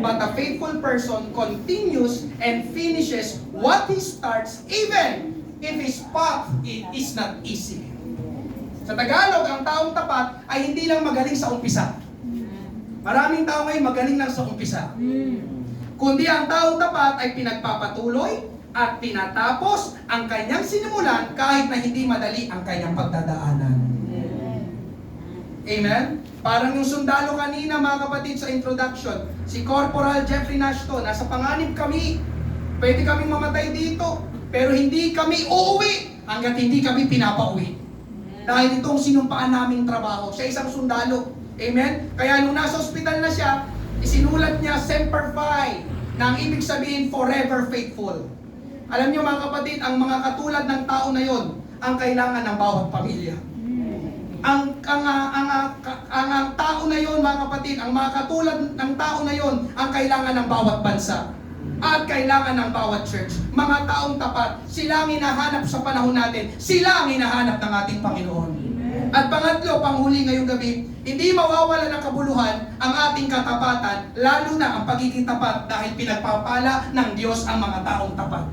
but a faithful person continues and finishes what he starts, even if his path is not easy. Sa Tagalog, ang taong tapat ay hindi lang magaling sa umpisa. Maraming tao ngayon magaling lang sa umpisa. Kundi ang taong tapat ay pinagpapatuloy at tinatapos ang kanyang sinimulan kahit na hindi madali ang kanyang pagdadaanan. Amen? Parang yung sundalo kanina mga kapatid sa introduction, si Corporal Jeffrey Nashton, nasa panganib kami. Pwede kaming mamatay dito, pero hindi kami uuwi hanggat hindi kami pinapauwi. Dahil itong sinumpaan naming trabaho, siya isang sundalo. Amen? Kaya nung nasa ospital na siya, isinulat niya Semper Fi, na ang ibig sabihin forever faithful. Alam niyo mga kapatid, ang mga katulad ng tao na yon ang kailangan ng bawat pamilya. Ang tao na yon mga kapatid, ang mga katulad ng tao na yon ang kailangan ng bawat bansa. At kailangan ng bawat church. Mga taong tapat, sila ang hinahanap sa panahon natin. Sila ang hinahanap ng ating Panginoon. At pangatlo, panghuli ngayong gabi, hindi mawawala ng kabuluhan ang ating katapatan, lalo na ang pagiging tapat dahil pinagpapala ng Diyos ang mga taong tapat.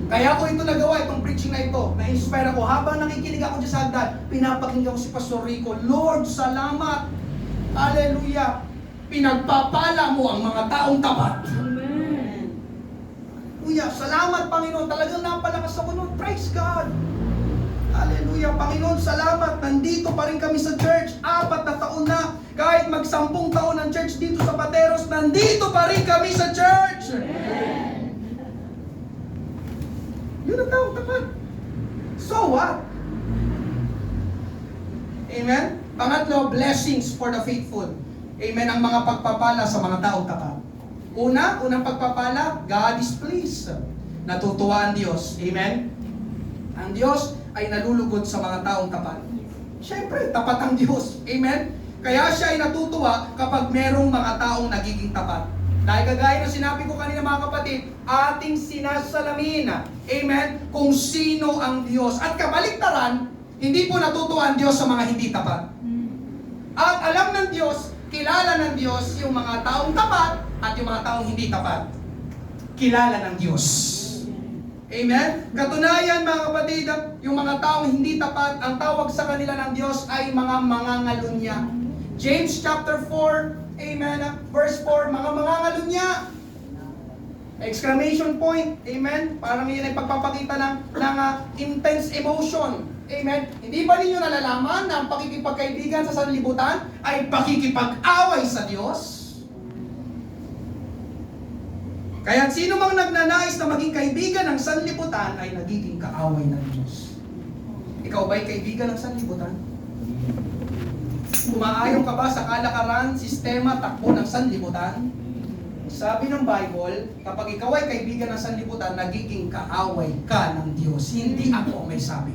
Kaya ko ito nagawa, itong preaching na ito, na-inspire ako. Habang nakikinig ako dyan sa hagdan, pinapakinggan ko si Pastor Rico, Lord, salamat! Hallelujah! Pinagpapala mo ang mga taong tapat. Hallelujah! Salamat, Panginoon! Talagang napalakas ako nun. Praise God! Hallelujah! Panginoon, salamat! Nandito pa rin kami sa church. 4 na taon na. Kahit mag-10 taon ng church dito sa Pateros, nandito pa rin kami sa church! Yun ang taong tapat. So what? Amen? Pangatlo, blessings for the faithful. Amen? Ang mga pagpapala sa mga taong tapat. Unang pagpapala, God is pleased. Natutuwa ang Diyos. Amen? Ang Diyos ay nalulugod sa mga taong tapat. Siyempre, tapat ang Diyos. Amen? Kaya siya ay natutuwa kapag merong mga taong nagiging tapat. Dahil kagaya ng sinabi ko kanina mga kapatid, ating sinasalamin, amen, kung sino ang Diyos. At kabaliktaran, hindi po natutuwa ang Diyos sa mga hindi tapat. At alam ng Diyos, kilala ng Diyos yung mga taong tapat at yung mga taong hindi tapat. Kilala ng Diyos. Amen? Katunayan mga kapatid, yung mga taong hindi tapat, ang tawag sa kanila ng Diyos ay mga mangangalunya. James chapter 4, amen, verse 4, mga mangangalunya. Exclamation point, amen? Parang yun ay pagpapakita ng intense emotion. Amen? Hindi ba ninyo nalalaman na ang pakikipagkaibigan sa sanlibutan ay pakikipag-away sa Diyos? Kaya sino mang nagnanais na maging kaibigan ng sanlibutan ay nagiging kaaway ng Diyos. Ikaw ba'y kaibigan ng sanlibutan? Umaayon ka ba sa kalakaran, sistema, takbo ng sanlibutan? Sabi ng Bible, kapag ikaw ay kaibigan ng sanlibutan, nagiging kaaway ka ng Diyos. Hindi ako ang may sabi.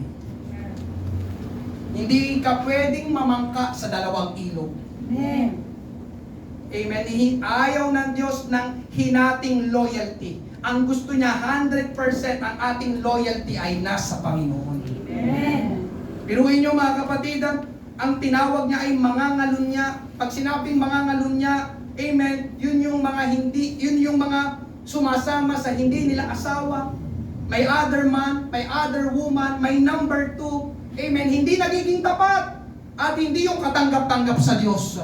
Hindi ka pwedeng mamangka sa dalawang ilog. Amen. Ayaw ng Diyos ng hinating loyalty. Ang gusto niya, 100% ang ating loyalty ay nasa Panginoon. Amen. Piruin niyo mga kapatid, ang tinawag niya ay mangangalunya. Pag sinabing mangangalunya, amen. hindi, yun yung mga sumasama sa hindi nila asawa, may other man, may other woman, may number two. Amen. Hindi nagiging tapat at hindi yung katanggap-tanggap sa Diyos.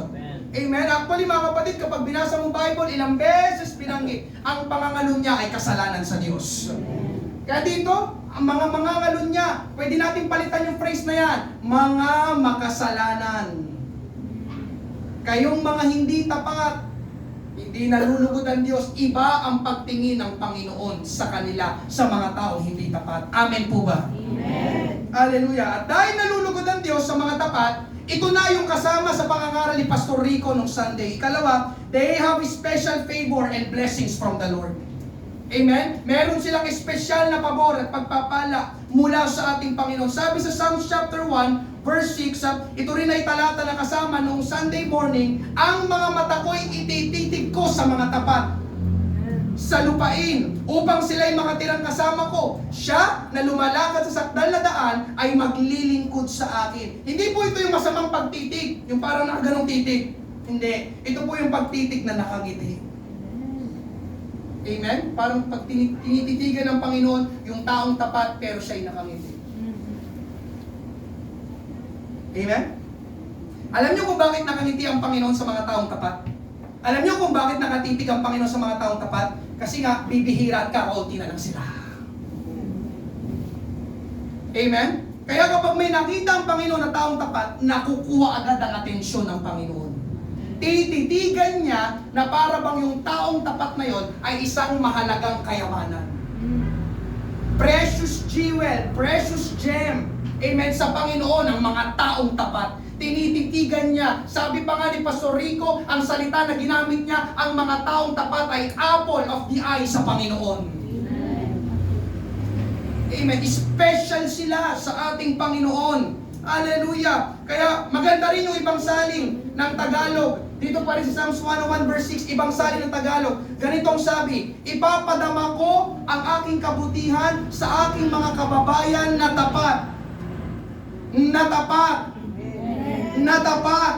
Amen. Actually mga kapatid, kapag binasa mo Bible, ilang beses binanggit, ang pangangalo niya ay kasalanan sa Diyos. Kaya dito, ang mga mangangalo niya, pwede natin palitan yung phrase na yan, mga makasalanan. Kayong mga hindi tapat, hindi nalulugod ang Diyos, iba ang pagtingin ng Panginoon sa kanila, sa mga taong hindi tapat. Amen po ba? Amen. Hallelujah. At dahil nalulugod ang Diyos sa mga tapat, ito na yung kasama sa pangangaral ni Pastor Rico nung Sunday. Ikalawa, they have special favor and blessings from the Lord. Amen? Meron silang espesyal na pabor at pagpapala mula sa ating Panginoon. Sabi sa Psalms chapter 1, verse 6, ito rin ay talata na kasama noong Sunday morning, ang mga mata ko'y itititig ko sa mga tapat sa lupain upang sila'y makatirang kasama ko. Siya na lumalakad sa sakdal na daan ay maglilingkod sa akin. Hindi po ito yung masamang pagtitig, yung parang nakaganong titig. Hindi. Ito po yung pagtitig na nakangiti. Amen? Parang pag tinititigan ng Panginoon yung taong tapat pero siya'y nakangiti. Amen? Alam niyo kung bakit nakangiti ang Panginoon sa mga taong tapat? Alam niyo kung bakit nakatitig ang Panginoon sa mga taong tapat? Kasi nga, bibihira at kakaunti na lang sila. Amen? Kaya kapag may nakita ang Panginoon na taong tapat, nakukuha agad ang atensyon ng Panginoon. Tititigan niya na para bang yung taong tapat na yon ay isang mahalagang kayamanan. Precious jewel, precious gem. Amen? Sa Panginoon, ang mga taong tapat. Tinititigan niya. Sabi pa nga ni Pastor Rico, ang salita na ginamit niya, ang mga taong tapat ay apple of the eye sa Panginoon. Amen. Special sila sa ating Panginoon. Hallelujah. Kaya maganda rin yung ibang salin ng Tagalog. Dito pa rin sa Psalms 101 verse 6, ibang salin ng Tagalog. Ganitong sabi, ipapadama ko ang aking kabutihan sa aking mga kababayan na tapat. Na tapat. Na tapat.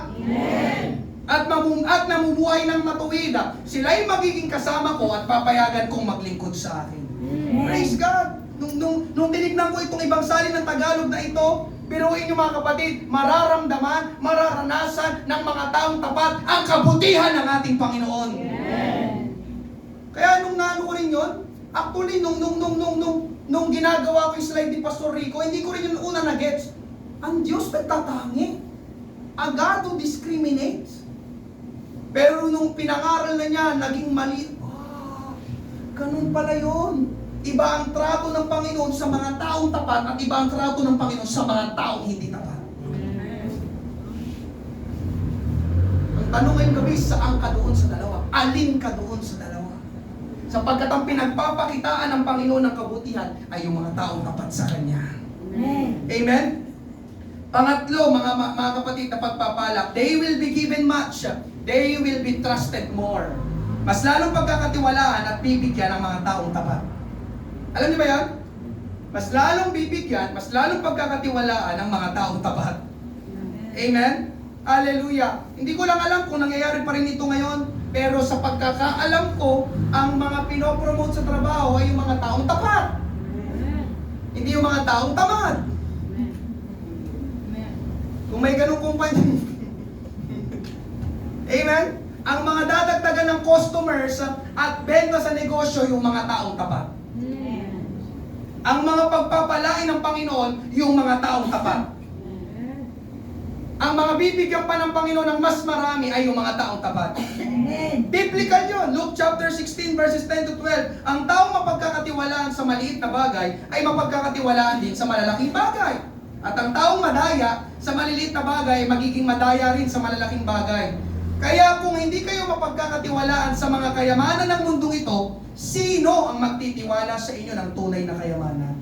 At namumuhay ng matuwid. Sila'y magiging kasama ko at papayagan kong maglingkod sa akin. Praise God! Nung tinignan ko itong ibang salin ng Tagalog na ito, biruin niyo mga kapatid, mararamdaman, mararanasan ng mga taong tapat ang kabutihan ng ating Panginoon. Kaya nung naano ko rin yun, actually nung ginagawa ko yung slide ni Pastor Rico, hindi ko rin yung una na-gets. Ang Diyos nagtatangi. Agad to discriminate. Pero nung pinangaral na niya, naging mali. Ganun pala yun. Iba ang trato ng Panginoon sa mga taong tapat at iba ang trato ng Panginoon sa mga taong hindi tapat. Ang tanong ngayong gabi, saan ka doon sa dalawa? Alin ka doon sa dalawa? Sapagkat ang pinagpapakitaan ng Panginoon ng kabutihan ay yung mga taong tapat sa Kanya. Amen? Pangatlo, mga kapatid na pagpapalak, they will be given much. They will be trusted more. Mas lalong pagkakatiwalaan at bibigyan ng mga taong tapat. Alam niyo ba yan? Mas lalong bibigyan, mas lalong pagkakatiwalaan ng mga taong tapat. Amen? Hallelujah. Hindi ko lang alam kung nangyayari pa rin ito ngayon, pero sa pagkakaalam ko, ang mga pinopromote sa trabaho ay yung mga taong tapat. Hindi yung mga taong tamad. Kung may ganung kumpanya. Amen? Ang mga dadagdagan ng customers at benta sa negosyo, yung mga taong tapat. Ang mga pagpapalain ng Panginoon, yung mga taong tapat. Ang mga bibigyan pa ng Panginoon ng mas marami ay yung mga taong tapat. Biblical yun. Luke chapter 16 verses 10 to 12. Ang taong mapagkakatiwalaan sa maliit na bagay ay mapagkakatiwalaan din sa malalaking bagay. At ang taong madaya sa maliliit na bagay, magiging madaya rin sa malalaking bagay. Kaya kung hindi kayo mapagkakatiwalaan sa mga kayamanan ng mundong ito, sino ang magtitiwala sa inyo ng tunay na kayamanan?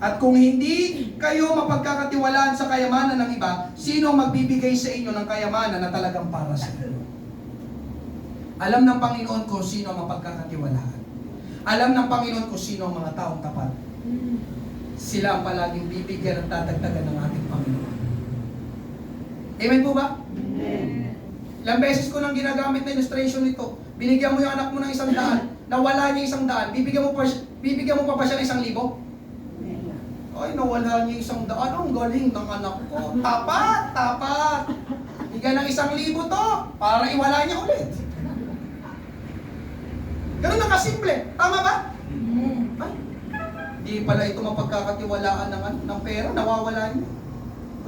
At kung hindi kayo mapagkakatiwalaan sa kayamanan ng iba, sino ang magbibigay sa inyo ng kayamanan na talagang para sa inyo? Alam ng Panginoon kung sino ang mapagkakatiwalaan. Alam ng Panginoon kung sino ang mga taong tapat. Sila ang palaging bibigyan at tatagtagan ng ating Panginoon. Amen po ba? Amen. Ilang beses ko nang ginagamit na illustration nito. Binigyan mo yung anak mo ng 100, nawala niya 100, bibigyan mo pa ba siya ng 1,000? Ay, nawala niya 100. Ang galing ng anak ko. Tapat. Bigyan ng 1,000 to para iwala niya ulit. Ganun na kasimple. Tama ba? Ay, di pala ito mapagkakatiwalaan ng pera, nawawala niya.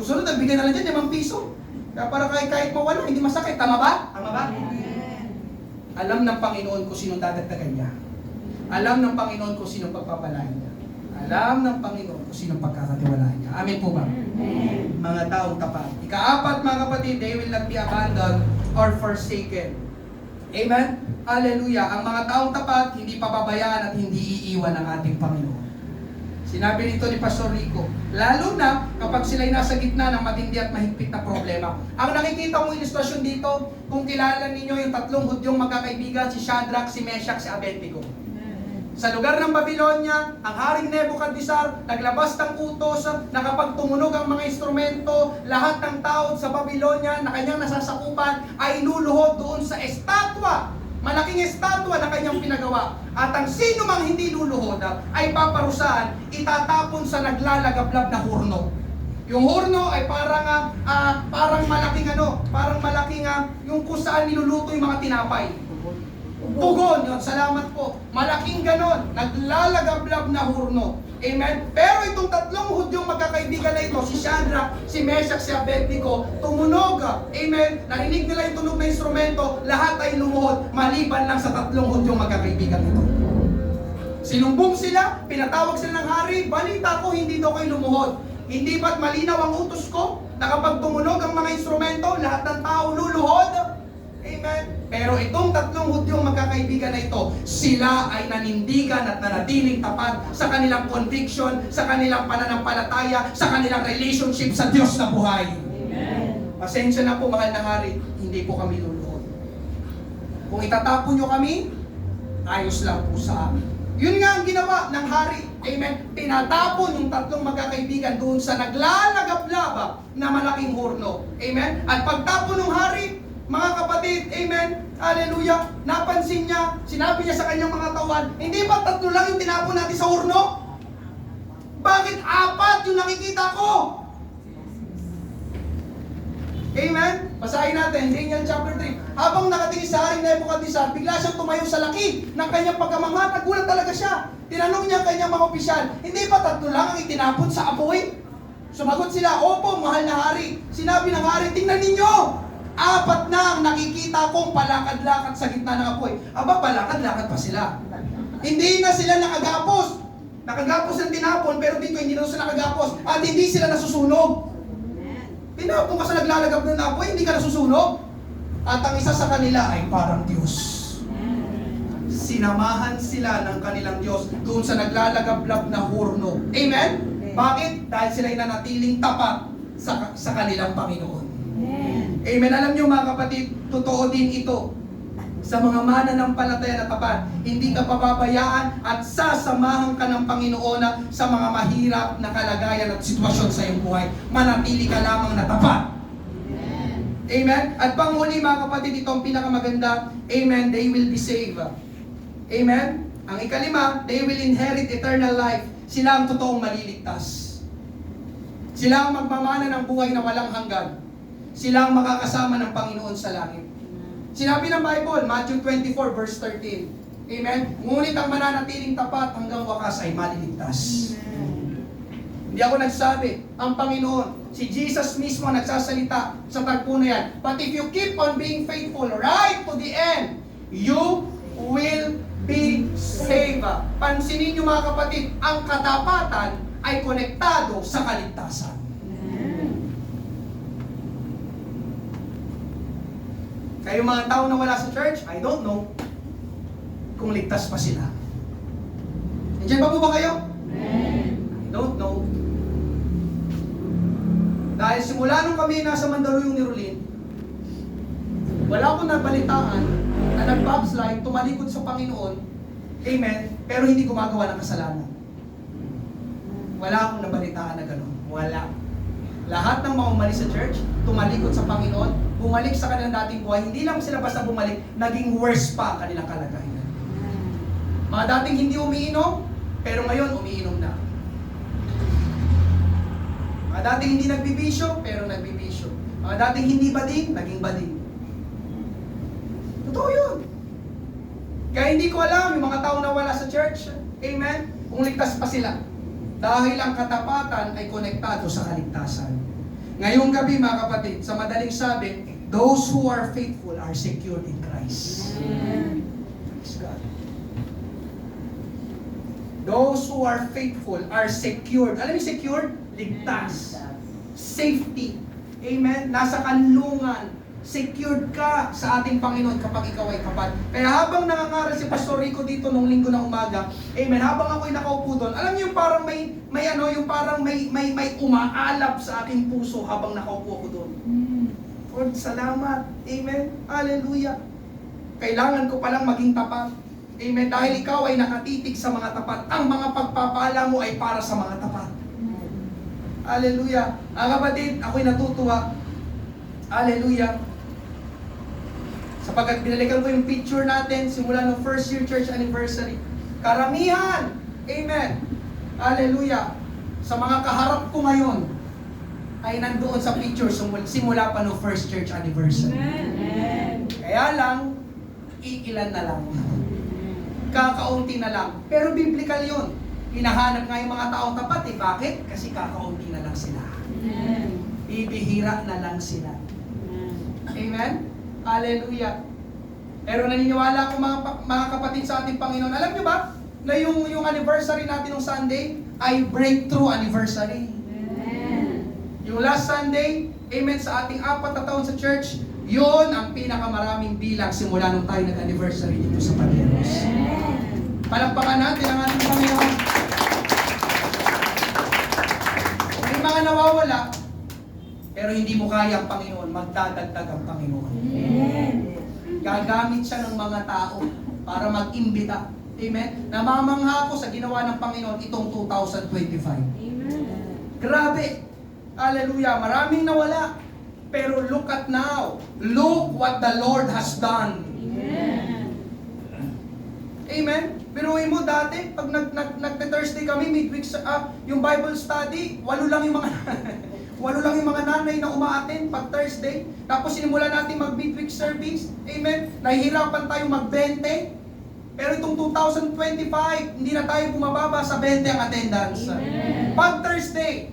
Susunod, nagbigyan na lang dyan 5 piso. Kaya para kahit mawala, hindi masakit. Tama ba? Tama ba? Alam ng Panginoon kung sinong dadagdagan niya. Alam ng Panginoon kung sinong pagpapalain niya. Alam ng Panginoon kung sinong pagkakatiwalaan niya. Amen po ba? Mga taong tapat. Ika-4, mga kapatid, they will not be abandoned or forsaken. Amen? Hallelujah. Ang mga taong tapat, hindi pababayaan at hindi iiwan ng ating Panginoon. Sinabi nito ni Pastor Rico, lalo na kapag sila'y nasa gitna ng matindi at mahigpit na problema. Ang nakikita mong ilustrasyon dito, kung kilala ninyo yung 3 Hudyong magkakaibigan, si Shadrach, si Meshach, si Abednego. Sa lugar ng Babylonia, ang Haring Nebuchadnezzar naglabas ng utos na kapag tumunog ang mga instrumento, lahat ng tao sa Babylonia na kanyang nasasakupan ay luluhod doon sa estatwa. Malaking estatwa na kanyang pinagawa. At ang sino mang hindi luluhod ay paparusahan, itatapon sa naglalagablab na hurno. Yung hurno ay parang malaking yung kung saan niluluto yung mga tinapay. Pugon, yun, salamat po. Malaking ganon, naglalagablab na hurno. Amen? Pero itong 3 Hudyong magkakaibigan na ito, si Shadrach, si Meshach, si Abednego, tumunog. Amen? Narinig nila yung tunog na instrumento, lahat ay lumuhod, maliban lang sa 3 Hudyong magkakaibigan ito. Sinumbong sila, pinatawag sila ng hari, balita ko, hindi daw kayo lumuhod. Hindi ba't malinaw ang utos ko, na kapag tumunog ang mga instrumento, lahat ng tao luluhod? Amen? Pero itong 3 Hudyong magkakaibigan na ito, sila ay nanindigan at nanatiling tapat sa kanilang conviction, sa kanilang pananampalataya, sa kanilang relationship sa Diyos na buhay. Amen. Pasensya na po, mahal na hari, hindi po kami luluhod. Kung itatapon nyo kami, ayos lang po sa amin. Yun nga ang ginawa ng hari. Amen? Pinatapon yung 3 magkakaibigan doon sa naglalagablaba na malaking hurno. Amen? At pagtapon ng hari, mga kapatid, amen, hallelujah, napansin niya, sinabi niya sa kanyang mga tauhan, hindi ba 3 lang yung tinapon natin sa hurno? Bakit 4 yung nakikita ko? Amen? Basahin natin, Daniel chapter 3. Habang nakatingin sa Haring Nebuchadnezzar, bigla siyang tumayo sa laki ng kanyang pagkamangha. Nagulat talaga siya. Tinanong niya ang kanyang mga opisyal, hindi ba 3 lang ang itinapon sa apoy? Sumagot sila, opo, mahal na hari. Sinabi ng hari, tingnan ninyo! 4 na ang nakikita kong palakad-lakad sa gitna ng apoy. Aba, palakad-lakad pa sila. Hindi na sila nakagapos. Nakagapos ang tinapon, pero dito hindi na sila nakagapos. At hindi sila nasusunog. Tinapon ka sa naglalagab ng apoy, hindi ka nasusunog. At ang isa sa kanila ay parang Diyos. Sinamahan sila ng kanilang Diyos doon sa naglalagablab na hurno. Amen? Bakit? Dahil sila ay nanatiling tapat sa kanilang Panginoon. Amen. Alam nyo mga kapatid, totoo din ito. Sa mga mananampalataya na tapat, hindi ka pababayaan at sasamahan ka ng Panginoon sa mga mahirap na kalagayan at sitwasyon sa iyong buhay. Manatili ka lamang na tapat. Amen. At panghuli mga kapatid, ito ang pinakamaganda. Amen. They will be saved. Amen. Ang ikalima, they will inherit eternal life. Sila ang totoong maliligtas. Sila ang magmamana ng buhay na walang hanggan. Sila ang makakasama ng Panginoon sa langit. Sinabi ng Bible, Matthew 24 verse 13. Amen? Ngunit ang mananatiling tapat hanggang wakas ay maliligtas. Hindi ako nagsabi. Ang Panginoon, si Jesus mismo nagsasalita sa tagpo na yan. But if you keep on being faithful right to the end, you will be saved. Pansinin niyo mga kapatid, ang katapatan ay konektado sa kaligtasan. Kayo mga tao na wala sa church, I don't know kung ligtas pa sila. Nandiyan pa po ba kayo? I don't know. Dahil simula nung kami nasa Mandaluyong ni Rolin, wala akong nabalitaan na nag-backslide, tumalikod sa Panginoon, amen, pero hindi gumagawa ng kasalanan. Wala akong nabalitaan na gano'n. Wala. Lahat ng mga umalis sa church, tumalikod sa Panginoon, bumalik sa kanilang dating buhay. Hindi lang sila basta bumalik, naging worse pa ang kanilang kalagayan. Mga dating hindi umiinom, pero ngayon umiinom na. Mga dating hindi nagbibisyo, pero nagbibisyo. Mga dating hindi bading, naging bading. Totoo yun. Kaya hindi ko alam yung mga taong nawala sa church, amen, kung ligtas pa sila. Dahil ang katapatan ay konektado sa kaligtasan. Ngayong gabi mga kapatid, sa madaling sabi, those who are faithful are secured in Christ. Praise God. Those who are faithful are secured. Alam niyo secured? Ligtas. Safety. Amen? Nasa kanlungan. Secured ka sa ating Panginoon kapag ikaw ay kapal. Kaya habang nangangaral si Pastor Rico dito nung linggo ng umaga, amen, habang ako'y nakaupo doon, alam niyo yung parang yung parang may umaalap sa aking puso habang nakaupo ako doon. Lord, salamat. Amen. Hallelujah. Kailangan ko palang maging tapat. Amen. Dahil ikaw ay nakatitig sa mga tapat. Ang mga pagpapala mo ay para sa mga tapat. Hallelujah. Ang kapatid, ako'y natutuwa. Hallelujah. Sapagkat binalikan ko yung picture natin simula ng first year church anniversary. Karamihan, amen, hallelujah, sa mga kaharap ko ngayon ay nandoon sa picture simula pa ng first church anniversary. Amen. Kaya lang, iilan na lang. Kakaunti na lang. Pero biblical yun. Hinahanap nga yung mga taong tapat. Bakit? Kasi kakaunti na lang sila. Bibihira na lang sila. Amen? Hallelujah. Pero naniniwala ako mga kapatid sa ating Panginoon. Alam niyo ba na yung anniversary natin ng Sunday ay breakthrough anniversary. Amen. Yung last Sunday, amen, sa ating 4 na taon sa church, yun ang pinakamaraming bilang simula nung tayo nag-anniversary dito sa Paneros. Palakpakan natin ang ating Panginoon. May mga nawawala, pero hindi mo kaya ang Panginoon, magdadagdag ang Panginoon. Amen. Gagamit siya ng mga tao para mag-imbita. Amen? Namamangha ako sa ginawa ng Panginoon itong 2025. Amen. Grabe! Hallelujah! Maraming nawala. Pero look at now. Look what the Lord has done. Amen. Amen? Biruin mo dati, pag nag-Thursday kami, midweek yung Bible study, 8 lang yung mga walo lang yung mga nanay na umaattend pag Thursday. Tapos sinimulan natin mag-midweek service. Amen? Nahihirapan tayo mag-20. Pero itong 2025, hindi na tayo bumababa sa 20 ang attendance. Amen. Pag Thursday,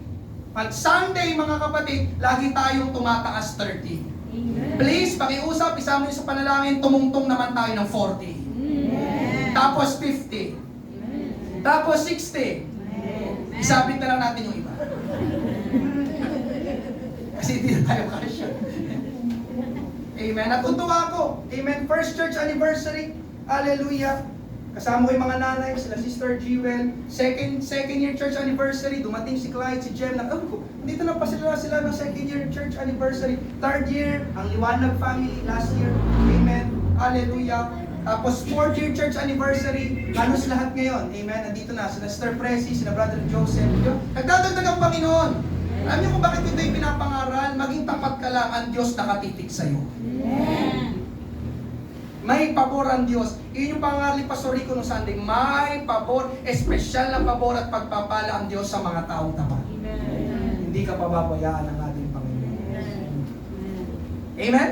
pag Sunday mga kapatid, lagi tayong tumataas 30. Amen. Please, pakiusap, isama niyo sa panalangin, tumungtong naman tayo ng 40. Amen. Tapos 50. Amen. Tapos 60. Amen. Isabit na lang natin yung iba. Kasi hindi na tayo kasya. Amen. Natutuwa ako. Amen. First church anniversary. Hallelujah. Kasama ko yung mga nanay, sila Sister Jewel. Second year church anniversary. Dumating si Clyde, si Jem. Dito na pa sila ng second year church anniversary. Third year, ang Liwanag family last year. Amen. Hallelujah. Tapos 4th year church anniversary. Halos lahat ngayon. Amen. Nandito na. Sila Sister Presi, sila Brother Joseph. Nagdadagdag ang Panginoon. Alam niyo kung bakit ito'y pinapangaral? Maging tapat ka lang, ang Diyos nakatitig sa'yo. Amen. May pabor ang Diyos. Yun yung pangaral ni Pastor Rico noong Sunday. May pabor, espesyal na pabor at pagpapala ang Diyos sa mga taong tapat. Amen. Hindi ka pababayaan ng ating Panginoon. Amen?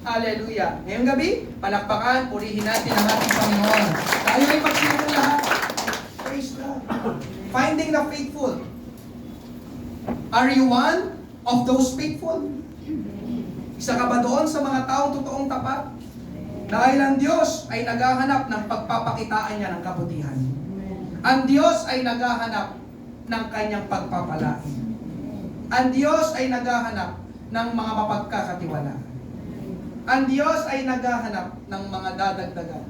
Hallelujah. Ngayong gabi, palakpakan, purihin natin ang ating Panginoon. Tayo ay magsimula lahat. Praise God. Finding the faithful. Are you one of those faithful? Isa ka ba doon sa mga taong totoong tapat? Dahil ang Diyos ay naghahanap ng pagpapakitaan niya ng kabutihan. Ang Diyos ay naghahanap ng kanyang pagpapalain. Ang Diyos ay naghahanap ng mga mapagkakatiwalaan. Ang Diyos ay naghahanap ng mga dadagdagan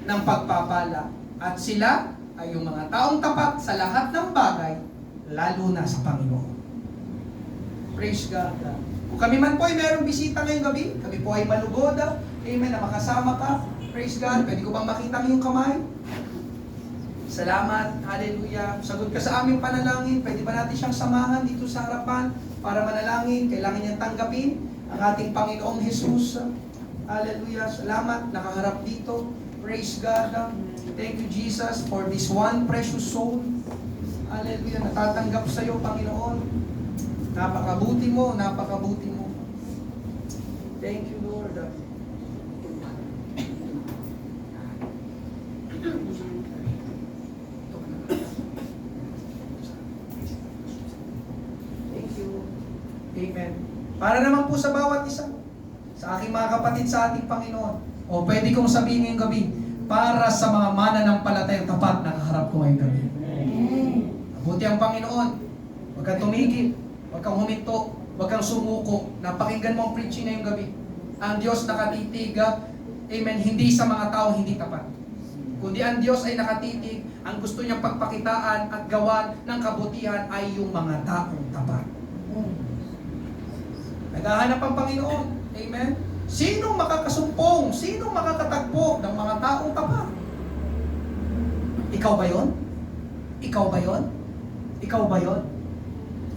ng pagpapala. At sila ay yung mga taong tapat sa lahat ng bagay, lalo na sa Panginoon. Praise God. Kung kami man po ay mayroong bisita ngayong gabi, kami po ay malugoda, amen, na makasama ka. Praise God. Pwede ko bang makita ang iyong kamay? Salamat. Hallelujah. Sagot ka sa aming panalangin. Pwede ba natin siyang samahan dito sa harapan? para manalangin, kailangan niyang tanggapin ang ating Panginoong Jesus. Hallelujah. Salamat, nakaharap dito. Praise God. Thank you, Jesus, for this one precious soul. Hallelujah. Natatanggap sa iyo, Panginoon. Napakabuti mo, napakabuti mo. Thank you, Lord. Thank you. Amen. Para naman po sa bawat isa, sa aking mga kapatid sa ating Panginoon, o pwede kong sabihin ngayong gabi, para sa mga mananampalatayang tapat na kaharap ko ngayong gabi. Mabuti ang Panginoon. Huwag kang tumigil, huwag kang huminto, huwag kang sumuko. Napakinggan mo ang preaching ngayong gabi. Ang Diyos nakatitig, amen, hindi sa mga tao hindi tapat. Kundi ang Diyos ay nakatitig, ang gusto niyang pagpakitaan at gawan ng kabutihan ay yung mga taong tapat. Naghahanap ang Panginoon. Amen? Sinong makakasumpong? Sinong makakatagpo ng mga taong tapat? Ikaw ba yon? Ikaw ba yon? Ikaw ba yon?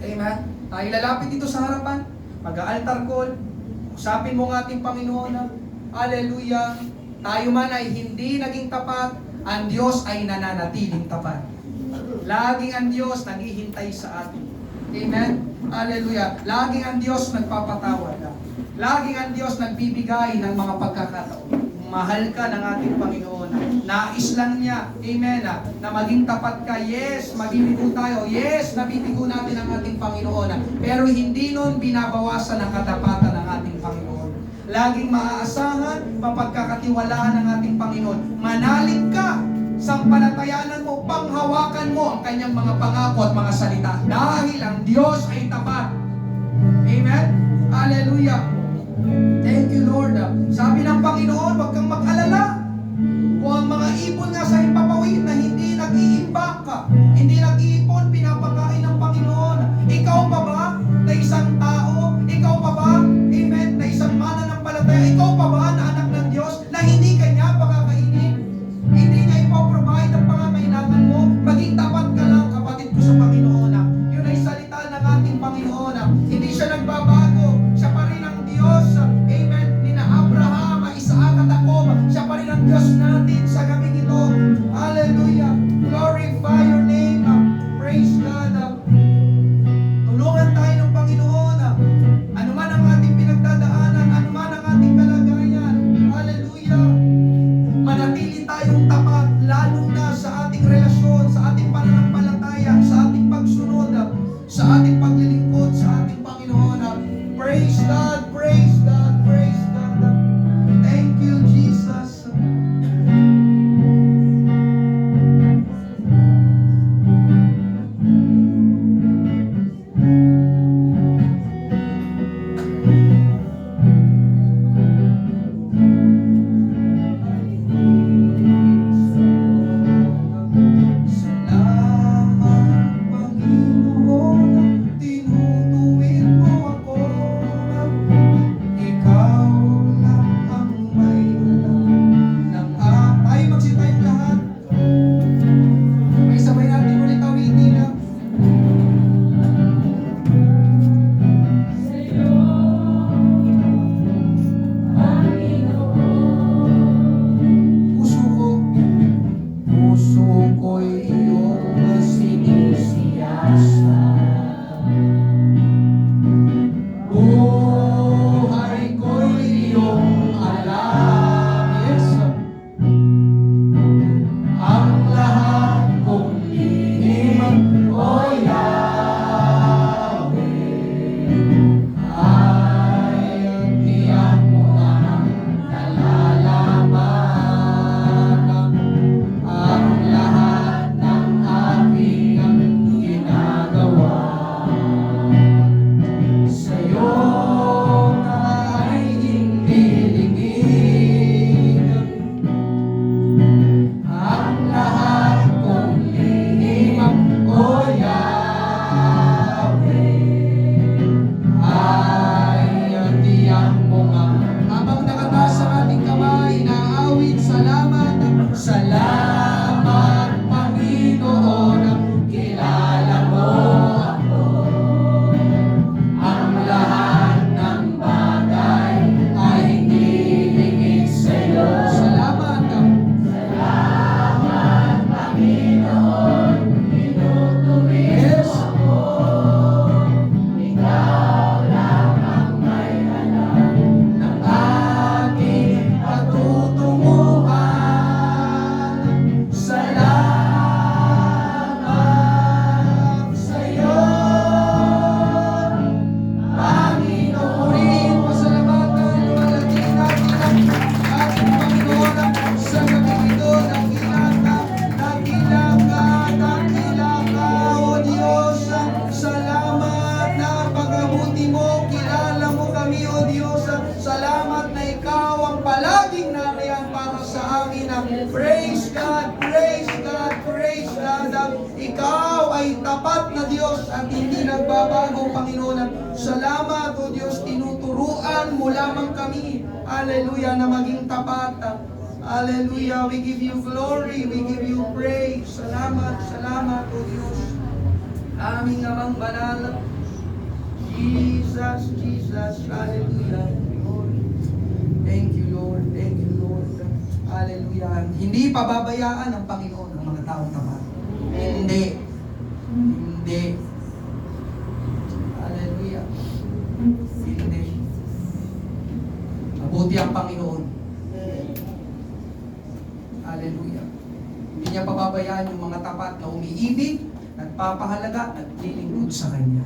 Amen? Tayo lalapit dito sa harapan. Mag-altar call. Usapin mo ng ating Panginoon. Hallelujah. Tayo man ay hindi naging tapat, ang Diyos ay nananatiling tapat. Laging ang Diyos naghihintay sa atin. Amen? Hallelujah. Laging ang Diyos nagpapatawad. Laging ang Diyos nagbibigay ng mga pagkakataon. Mahal ka ng ating Panginoon. Nais lang niya, amen, na maging tapat ka. Yes, mabibigo tayo. Yes, nabibigo natin ang ating Panginoon. Pero hindi nun binabawasan ang katapatan ng ating Panginoon. Laging maaasahan, mapagkakatiwalaan ng ating Panginoon. Manalig ka, sampalatayanan mo, panghawakan mo ang kanyang mga pangako at mga salita. Dahil ang Diyos ay tapat. Amen? Hallelujah. Thank you, Lord. Sabi ng Panginoon, huwag kang mag-alala. Kung ang mga ipon nga sa himpapawid na hindi nag-iimbak, hindi nag-iipon, pinapakain ng Panginoon. Ikaw pa ba na isang tao? Ikaw pa ba, amen, na isang mananampalataya? Ikaw pa ba na anak ng Diyos na hindi kanya pakakainin? Hindi niya ipoprovide ang pangangailangan mo? Maging tapat ka lang, kapatid ko sa Panginoon. Yun ay salita ng ating Panginoon. Hindi siya nagbabago. Siya pa rin ang Diyos. Amen. Ni na Abraham, Isaac at Jacob. Siya pa rin ang Diyos natin sa gabing ito. Hallelujah. Glorify your name. Praise God. Tulungan tayo ng Panginoon. Ano man ang ating pinagdadaanan, ano man ang ating kalagayan, ikaw ang palaging nariyan para sa amin. Praise God, praise God, praise God. Ikaw ay tapat na Diyos at hindi nagbabago, Panginoon. Salamat, O Diyos, tinuturuan mo lamang kami, hallelujah, na maging tapat. Hallelujah, we give you glory, we give you praise. Salamat, salamat, O Diyos. Aming amang banal, Jesus, Jesus, hallelujah. Thank you, Lord, thank you, Lord. Hallelujah. Hindi pababayaan ng Panginoon ang mga taong tapat. Hindi. Hindi. Hallelujah. Hindi. Mabuti ang Panginoon. Hallelujah. Hindi niya pababayaan yung mga tapat na umiibig, nagpapahalaga, naglilingkod sa Kanya.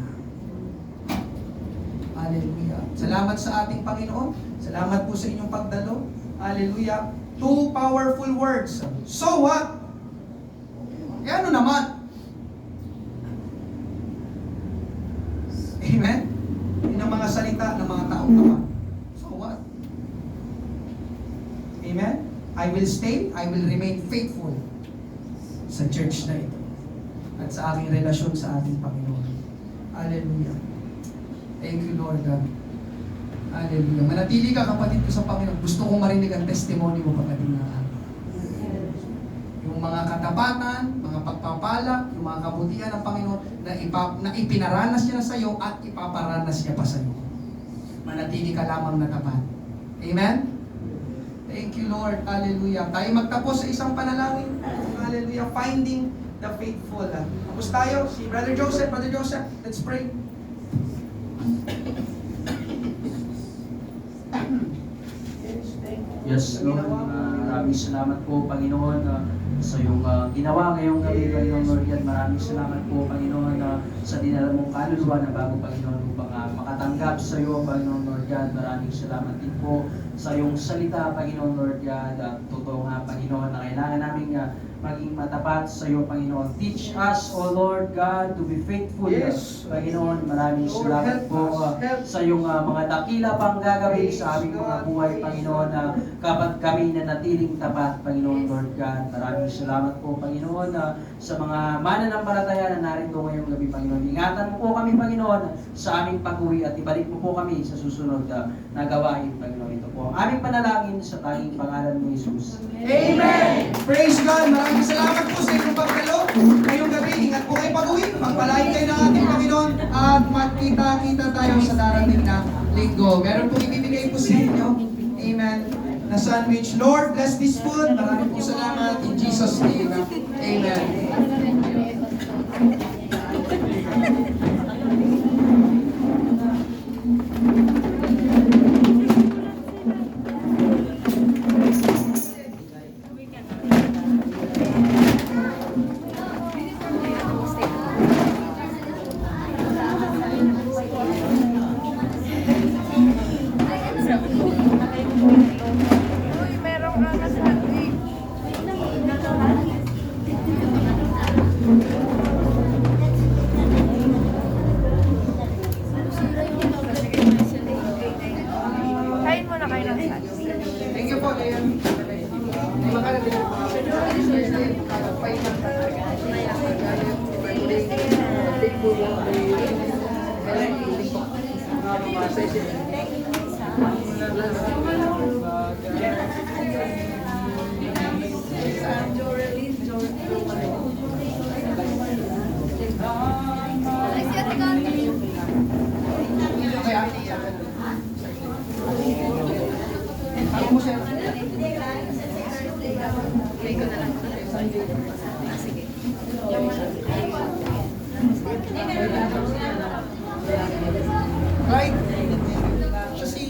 Hallelujah. Salamat sa ating Panginoon. Salamat po sa inyong pagdalo. Hallelujah. 2 powerful words. So what? E ano naman? Amen? Yun ang mga salita ng mga taong tapat. So what? Amen? I will stay, I will remain faithful sa church na ito at sa aking relasyon sa ating Panginoon. Hallelujah. Thank you, Lord God. Hallelujah. Manatili ka, kapatid ko sa Panginoon. Gusto kong marinig ang testimony mo pagdating na araw. Yung mga katapatan, mga pagpapala, yung mga kabutihan ng Panginoon na ipinaranas niya na sa iyo at ipaparanas niya pa sa iyo. Manatili ka lamang na tapat. Amen? Thank you, Lord. Hallelujah. Tayo magtapos sa isang panalangin. Hallelujah. Finding the faithful. Tapos tayo, si Brother Joseph. Let's pray. Yes, Lord. Maraming salamat po, Panginoon, sa iyong ginawa ngayong gabi, Panginoon Lord. Yan, maraming salamat po, Panginoon, sa dinala mong kaluluwa na bago, Panginoon, upang makatanggap sa iyo, Panginoon Lord. Yan, maraming salamat din po sa iyong salita, Panginoon Lord. Yan, totoo nga, Panginoon, na kailangan namin maging matapat sa iyo, Panginoon. Teach us, O Lord God, to be faithful. Yes. Panginoon, maraming Lord, salamat help po us. Help. sa iyong mga dakila pang gagawin sa aming mga buhay, Panginoon, na kapag kami na natiling tapat, Panginoon Lord God. Maraming salamat po, Panginoon, sa mga mananampalataya na narito ngayong gabi, Panginoon. Ingatan mo po kami, Panginoon, sa aming pag-uwi at ibalik mo po kami sa susunod na gawain, Panginoon. Ito po ang aming panalangin sa tanging pangalan ni Jesus. Amen! Praise God! Maraming salamat po sa inyong pagdalo. Ngayong gabi, ingat po kayo pag-uwi. Pagpalain kayo ng ating Panginoon at magkita-kita tayo sa darating na linggo. Meron pong ibibigay po sa inyo. Amen. Na sandwich. Lord, bless this food. Maraming po salamat. In Jesus' name. Amen. Uy, merong angas na. Kain muna kayo ng sandwich. Thank you po, Leon. Makala din po. Ako mo siya. Right? Siya si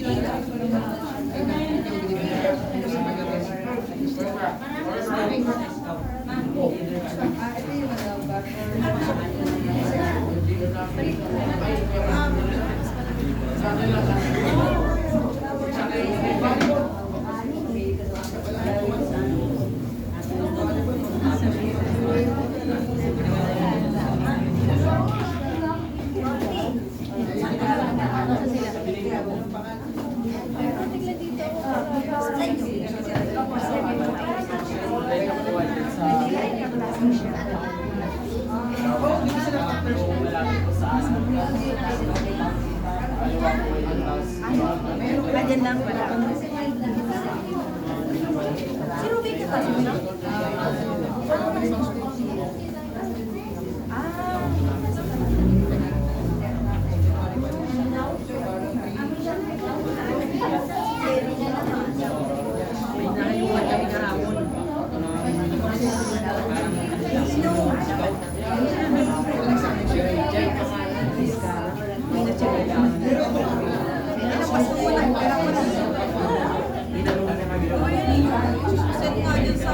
Send nga yan sa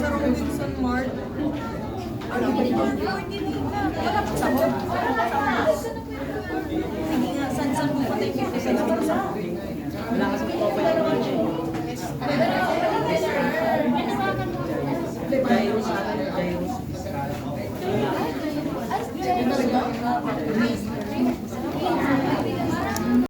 Robinson Mart. Wala pa sa